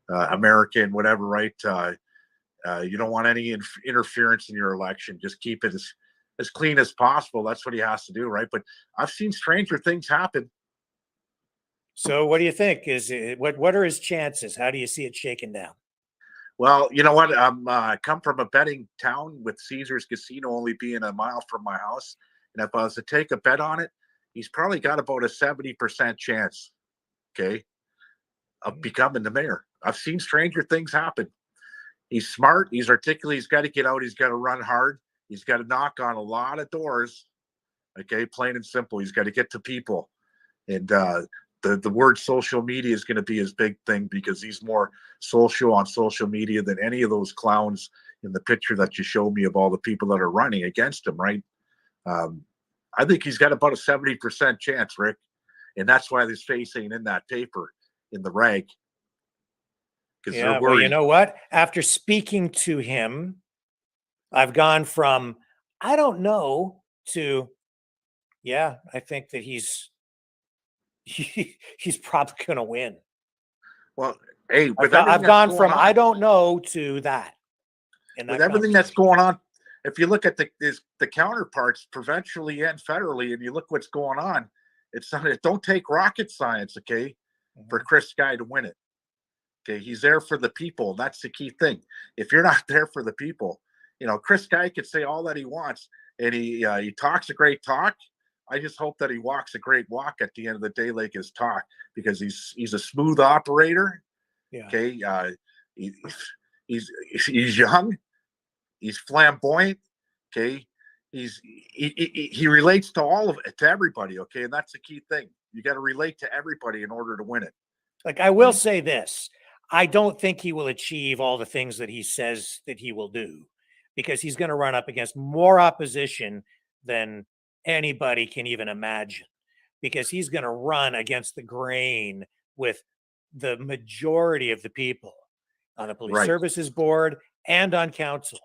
American, whatever, right? You don't want any interference in your election. Just keep it as clean as possible. That's what he has to do, right? But I've seen stranger things happen. So what do you think? What are his chances? How do you see it shaking down? Well, you know what? I come from a betting town with Caesars Casino only being a mile from my house. And if I was to take a bet on it, he's probably got about a 70% chance, okay, of becoming the mayor. I've seen stranger things happen. He's smart. He's articulate. He's got to get out. He's got to run hard. He's got to knock on a lot of doors. Okay, plain and simple. He's got to get to people. And the word social media is going to be his big thing, because he's more social on social media than any of those clowns in the picture that you showed me of all the people that are running against him, right? I think he's got about a 70% chance, Rick. And that's why his face ain't in that paper in the rag. Yeah, well, you know what? After speaking to him, I've gone from, I don't know, to, yeah, I think that he's probably going to win. Well, hey, I've gone from I don't know to that. With everything that's going on, if you look at the counterparts provincially and federally, and you look what's going on, it's not. It don't take rocket science, okay, for Chris Guy to win it. Okay, he's there for the people. That's the key thing. If you're not there for the people, you know, Chris Guy could say all that he wants, and he talks a great talk. I just hope that he walks a great walk at the end of the day, like his talk, because he's a smooth operator. Yeah. Okay. He's young. He's flamboyant. Okay. He relates to all of it, to everybody. Okay. And that's the key thing. You got to relate to everybody in order to win it. Like, I will say this. I don't think he will achieve all the things that he says that he will do, because he's going to run up against more opposition than anybody can even imagine, because he's going to run against the grain with the majority of the people on the police services board and on council.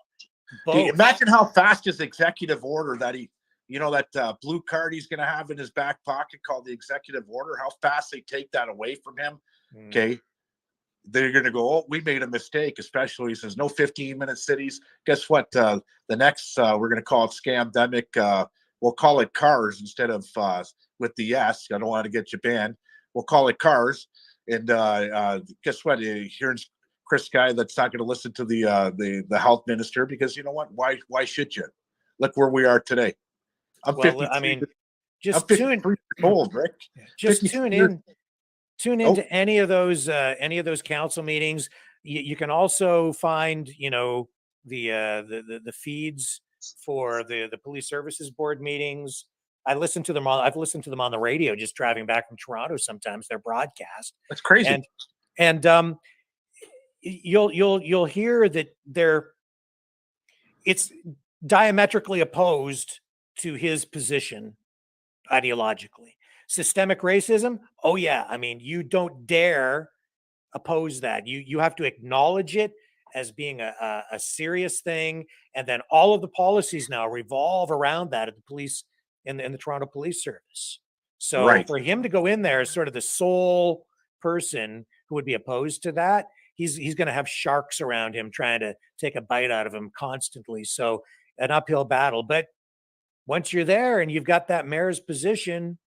Both. Imagine how fast his executive order that that blue card he's going to have in his back pocket called the executive order, how fast they take that away from him. Okay. They're going to go, oh, we made a mistake, especially since no 15-minute cities. Guess what? The next, we're going to call it scamdemic. We'll call it cars instead of with the S. I don't want to get you banned. We'll call it cars. And guess what? Here's Chris Guy that's not going to listen to the health minister, because you know what? Why should you? Look where we are today. I'm 53. I mean, just tune old, Rick. Just tune into any of those council meetings. You can also find, the feeds for the police services board meetings. I've listened to them on the radio just driving back from Toronto. Sometimes they're broadcast. That's crazy. And you'll hear that it's diametrically opposed to his position ideologically. Systemic racism, oh yeah, I mean, you don't dare oppose that. You have to acknowledge it as being a serious thing, and then all of the policies now revolve around that at the police in the Toronto Police Service. So for him to go in there as sort of the sole person who would be opposed to that, he's going to have sharks around him trying to take a bite out of him constantly. So an uphill battle. But once you're there and you've got that mayor's position,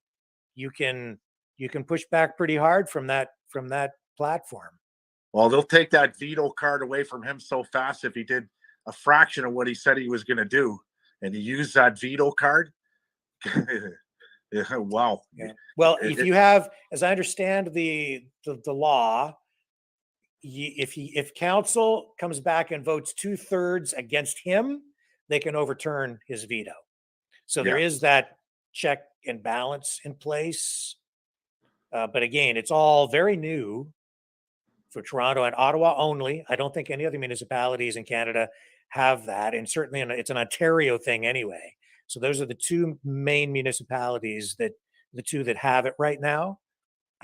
you can push back pretty hard from that platform. Well, they'll take that veto card away from him so fast if he did a fraction of what he said he was going to do, and he used that veto card. Wow. Yeah. Well, if you have, as I understand the law, if council comes back and votes 2/3 against him, they can overturn his veto. So there is that check and balance in place. But again, it's all very new for Toronto and Ottawa only. I don't think any other municipalities in Canada have that. And certainly it's an Ontario thing anyway. So those are the two main municipalities that have it right now.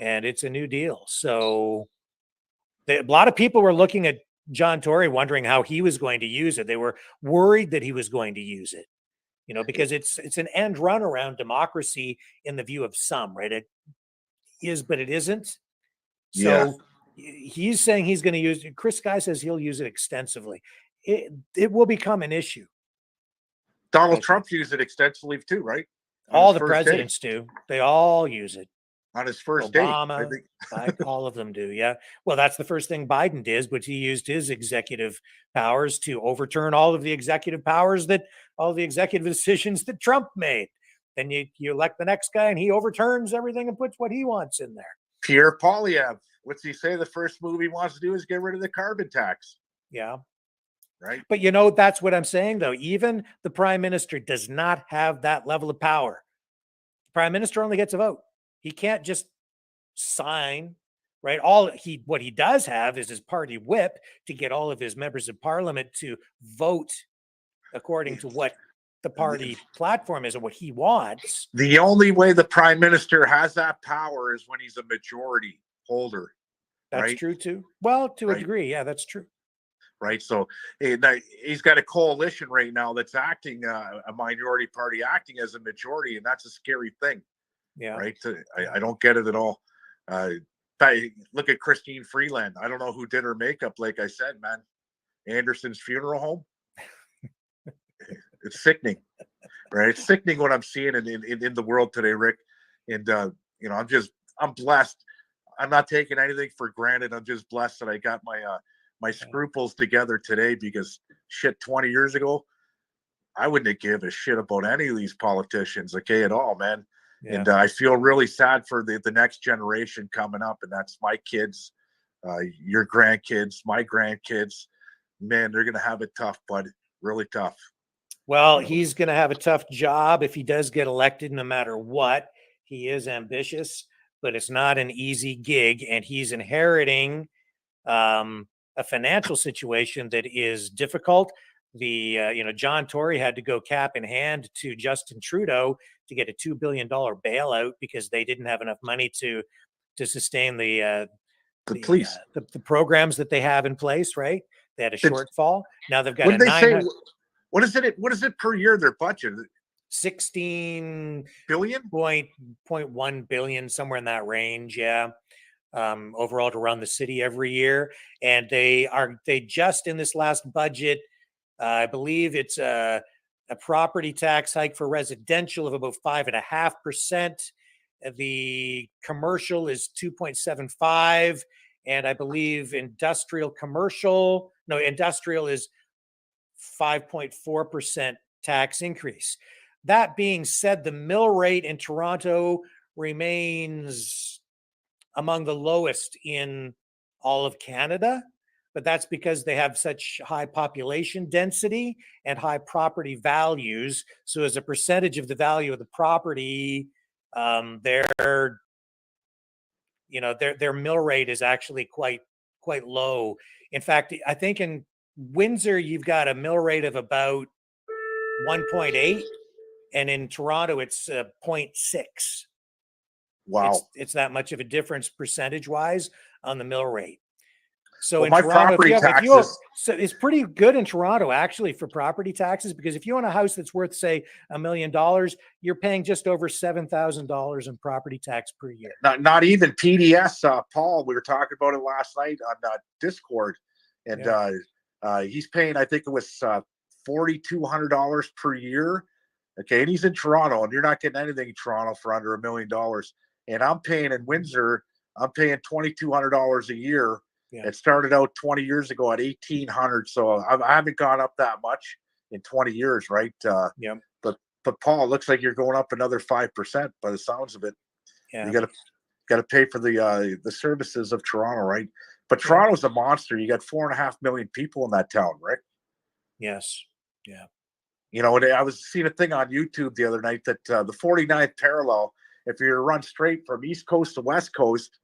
And it's a new deal. So a lot of people were looking at John Tory wondering how he was going to use it. They were worried that he was going to use it, because it's an end run around democracy in the view of some, right? It is, but it isn't. So he's saying he's going to use it. Chris Guy says he'll use it extensively. It will become an issue. Donald Trump used it extensively too, right? All the presidents do. They all use it. On his first Obama, date, I think. all of them do. Yeah. Well, that's the first thing Biden did, but he used his executive powers to overturn all the executive decisions that Trump made. Then you elect the next guy and he overturns everything and puts what he wants in there. Pierre Poilievre, what's he say? The first move he wants to do is get rid of the carbon tax. Yeah. right? But that's what I'm saying, though. Even the prime minister does not have that level of power. The prime minister only gets a vote. He can't just sign, right? What he does have is his party whip to get all of his members of parliament to vote according to what the party platform is and what he wants. The only way the prime minister has that power is when he's a majority holder. That's right? true too. Well, to a Right. degree, yeah, that's true. Right. So he's got a coalition right now that's acting, a minority party acting as a majority, and that's a scary thing. Yeah. Right. I don't get it at all. Look at Christine Freeland. I don't know who did her makeup. Like I said, man, Anderson's funeral home. It's sickening, right? It's sickening what I'm seeing in the world today, Rick. And I'm blessed. I'm not taking anything for granted. I'm just blessed that I got my scruples together today, because 20 years ago, I wouldn't give a shit about any of these politicians, okay, at all, man. Yeah. And I feel really sad for the next generation coming up, and that's my kids, your grandkids, my grandkids. Man, they're gonna have it tough, bud. Really tough. Well, he's going to have a tough job if he does get elected, no matter what. He is ambitious, but it's not an easy gig, and he's inheriting a financial situation that is difficult. John Tory had to go cap in hand to Justin Trudeau to get a $2 billion bailout because they didn't have enough money to sustain the police, the programs that they have in place. Right, they had a shortfall. Now they've got what a did they say? What is it per year? Their budget? 16 billion, 0.1 billion, somewhere in that range. Yeah. Overall to run the city every year. And they just in this last budget, I believe it's a property tax hike for residential of about 5.5%. The commercial is 2.75. And I believe industrial is 5.4% tax increase. That being said, the mill rate in Toronto remains among the lowest in all of Canada, but that's because they have such high population density and high property values. So as a percentage of the value of the property, their mill rate is actually quite low. In fact, I think in Windsor, you've got a mill rate of about 1.8, and in Toronto, it's 0.6. Wow. It's that much of a difference percentage-wise on the mill rate. So in my Toronto, taxes, so it's pretty good in Toronto, actually, for property taxes, because if you own a house that's worth, say, $1 million, you're paying just over $7,000 in property tax per year. Not even PDS, Paul. We were talking about it last night on Discord, and he's paying, I think it was $4,200 per year. Okay, and he's in Toronto, and you're not getting anything in Toronto for under $1 million. And I'm paying in Windsor, I'm paying $2,200 a year. Yeah. It started out 20 years ago at $1,800, so I haven't gone up that much in 20 years, right? Yeah. But Paul, it looks like you're going up another 5% by the sounds of it. Yeah. You got to pay for the services of Toronto, right? But Toronto's a monster. You got 4.5 million people in that town, right? Yes. Yeah. I was seeing a thing on YouTube the other night that the 49th parallel, if you're to run straight from East Coast to West Coast,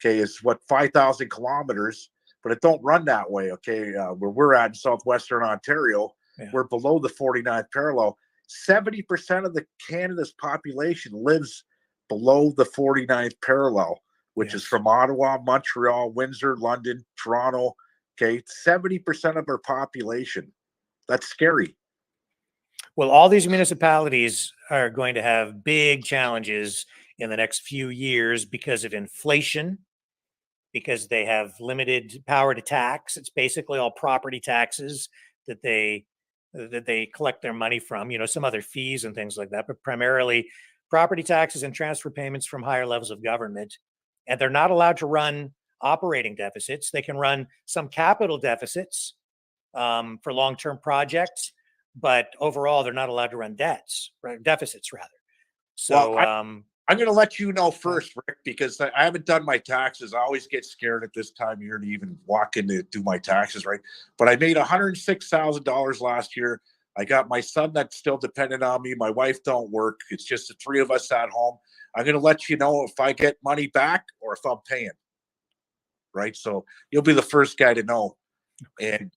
okay, is 5,000 kilometers, but it don't run that way. Okay, where we're at in southwestern Ontario, we're below the 49th parallel. 70% of the Canada's population lives below the 49th parallel, which is from Ottawa, Montreal, Windsor, London, Toronto. Okay, 70% of our population. That's scary. Well, all these municipalities are going to have big challenges in the next few years because of inflation, because they have limited power to tax. It's basically all property taxes that they collect their money from, some other fees and things like that, but primarily property taxes and transfer payments from higher levels of government. And they're not allowed to run operating deficits. They can run some capital deficits for long-term projects, but overall, they're not allowed to run deficits rather. So, I'm going to let you know first, Rick, because I haven't done my taxes. I always get scared at this time of year to even walk in to do my taxes, right? But I made $106,000 last year. I got my son that's still dependent on me. My wife don't work. It's just the three of us at home. I'm going to let you know if I get money back or if I'm paying, right? So you'll be the first guy to know. And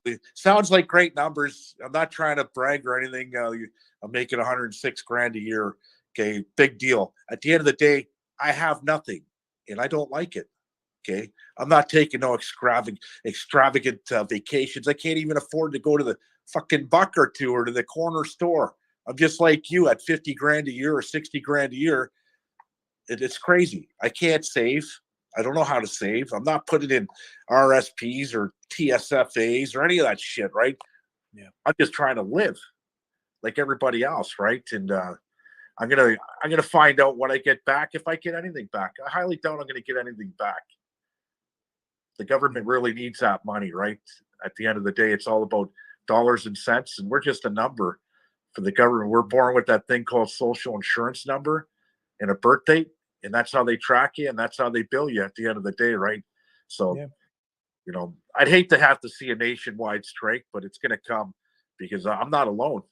it sounds like great numbers. I'm not trying to brag or anything. I'm making 106 grand a year. Okay, big deal. At the end of the day, I have nothing, and I don't like it. Okay, I'm not taking no extravagant vacations. I can't even afford to go to the fucking Buck or two or to the corner store. I'm just like you at 50 grand a year or 60 grand a year. It's crazy. I can't save. I don't know how to save. I'm not putting in RSPs or TSFAs or any of that shit, right? Yeah. I'm just trying to live like everybody else, right? And I'm gonna find out what I get back if I get anything back. I highly doubt I'm gonna get anything back. The government really needs that money, right? At the end of the day, it's all about dollars and cents, and we're just a number for the government. We're born with that thing called social insurance number and a birth date, and that's how they track you, and that's how they bill you at the end of the day, right? So, you know, I'd hate to have to see a nationwide strike, but it's going to come because I'm not alone.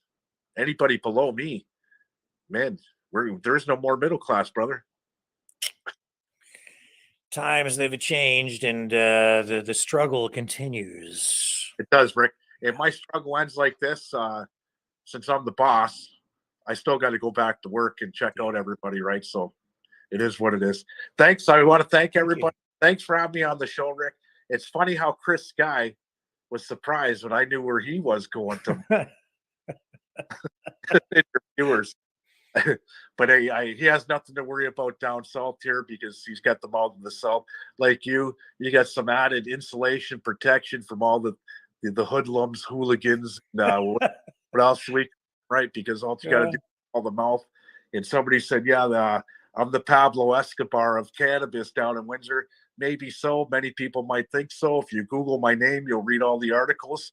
Anybody below me, man, there's no more middle class, brother. Times they've changed, and the struggle continues. It does, Rick. If my struggle ends like this, since I'm the boss, I still got to go back to work and check out everybody, right? So it is what it is. Thanks. I want to thank everybody. Thanks for having me on the show, Rick. It's funny how Chris Sky was surprised when I knew where he was going to interviewers. But he has nothing to worry about down south here because he's got them all in the south. Like you got some added insulation protection from all the hoodlums, hooligans, what else we right? Because all you got to do is all the mouth. And somebody said, "Yeah, I'm the Pablo Escobar of cannabis down in Windsor." Maybe so. Many people might think so. If you Google my name, you'll read all the articles.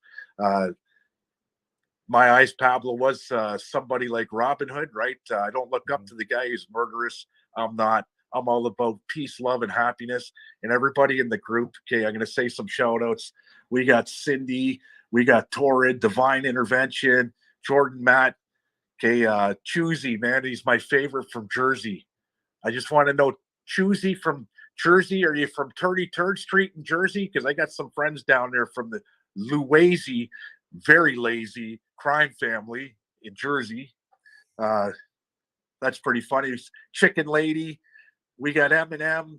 My eyes, Pablo was somebody like Robin Hood, right? I don't look up to the guy who's murderous. I'm not. I'm all about peace, love, and happiness. And everybody in the group, okay, I'm going to say some shout outs. We got Cindy, we got Torrid, Divine Intervention, Jordan, Matt, okay, Choosy, man, he's my favorite from Jersey. I just want to know, Choosy from Jersey, are you from 33rd Street in Jersey? Because I got some friends down there from the Luazy, very lazy crime family in Jersey. That's pretty funny. Chicken Lady, we got Eminem,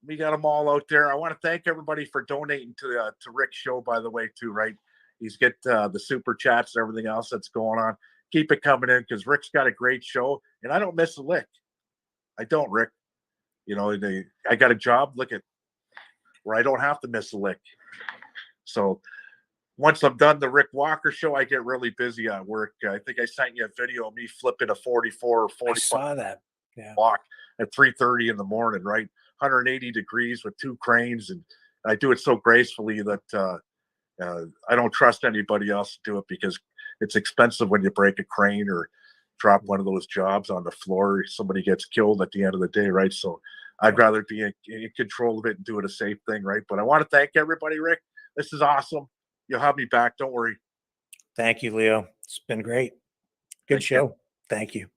we got them all out there. I want to thank everybody for donating to Rick's show, by the way, too, right? He's get the super chats and everything else that's going on. Keep it coming in because Rick's got a great show, and I don't miss a lick. I don't, Rick. You know, I got a job, look at where I don't have to miss a lick. So once I'm done the Rick Walker show, I get really busy at work. I think I sent you a video of me flipping a 44 or 45 I saw that. walk at 3:30 in the morning, right? 180 degrees with two cranes. And I do it so gracefully that I don't trust anybody else to do it because it's expensive when you break a crane or drop one of those jobs on the floor. Somebody gets killed at the end of the day, right? So I'd rather be in control of it and do it a safe thing, right? But I want to thank everybody, Rick. This is awesome. You'll have me back. Don't worry. Thank you, Leo. It's been great. Good show. Thank you.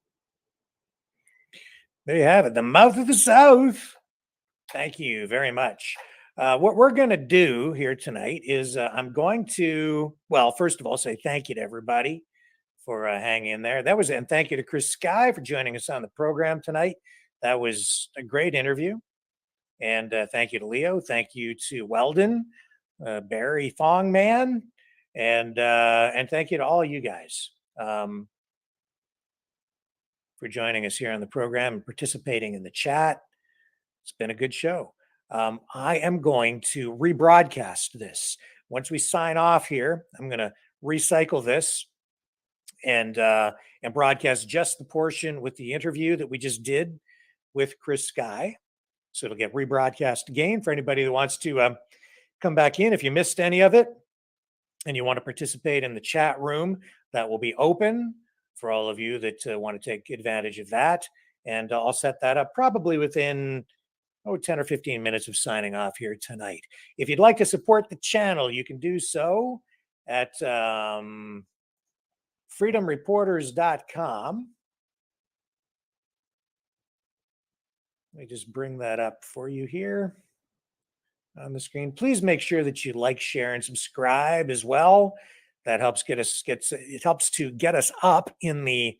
There you have it. The mouth of the South. Thank you very much. What we're going to do here tonight is I'm going to, well, first of all, say thank you to everybody for hanging in there. And thank you to Chris Sky for joining us on the program tonight. That was a great interview. And thank you to Leo. Thank you to Weldon, Barrie, Thong Man, and thank you to all you guys for joining us here on the program and participating in the chat. It's been a good show. I am going to rebroadcast this. Once we sign off here, I'm going to recycle this and broadcast just the portion with the interview that we just did with Chris Sky. So it'll get rebroadcast again for anybody that wants to come back in. If you missed any of it and you want to participate in the chat room, that will be open for all of you that want to take advantage of that. And I'll set that up probably within 10 or 15 minutes of signing off here tonight. If you'd like to support the channel, you can do so at freedomreporters.com. Let me just bring that up for you here on the screen. Please make sure that you like, share, and subscribe as well. That helps it helps to get us up in the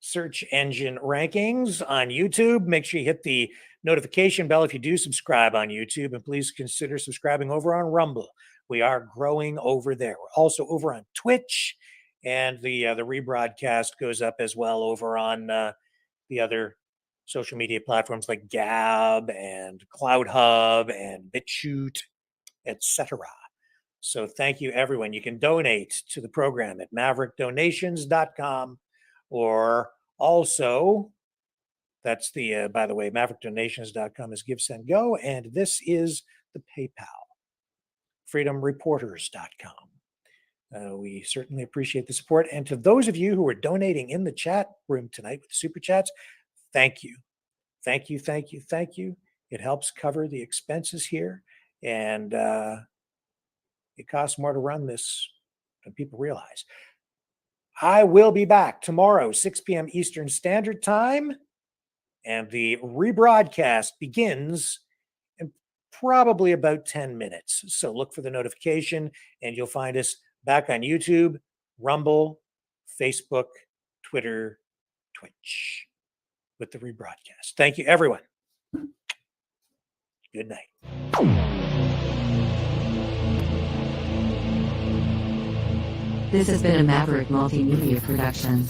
search engine rankings on YouTube. Make sure you hit the notification bell if you do subscribe on YouTube, and please consider subscribing over on Rumble. We are growing over there. We're also over on Twitch, and the rebroadcast goes up as well over on the other social media platforms like Gab and Clouthub and Bitchute, etc. So thank you, everyone. You can donate to the program at maverickdonations.com, or also, that's the, by the way, maverickdonations.com is Give, Send, Go, and this is the PayPal, freedomreporters.com. We certainly appreciate the support. And to those of you who are donating in the chat room tonight with Super Chats, thank you. Thank you, thank you, thank you. It helps cover the expenses here, and it costs more to run this than people realize. I will be back tomorrow, 6 p.m. Eastern Standard Time, and the rebroadcast begins in probably about 10 minutes. So look for the notification, and you'll find us back on YouTube, Rumble, Facebook, Twitter, Twitch with the rebroadcast. Thank you, everyone. Good night. This has been a Maverick Multimedia production.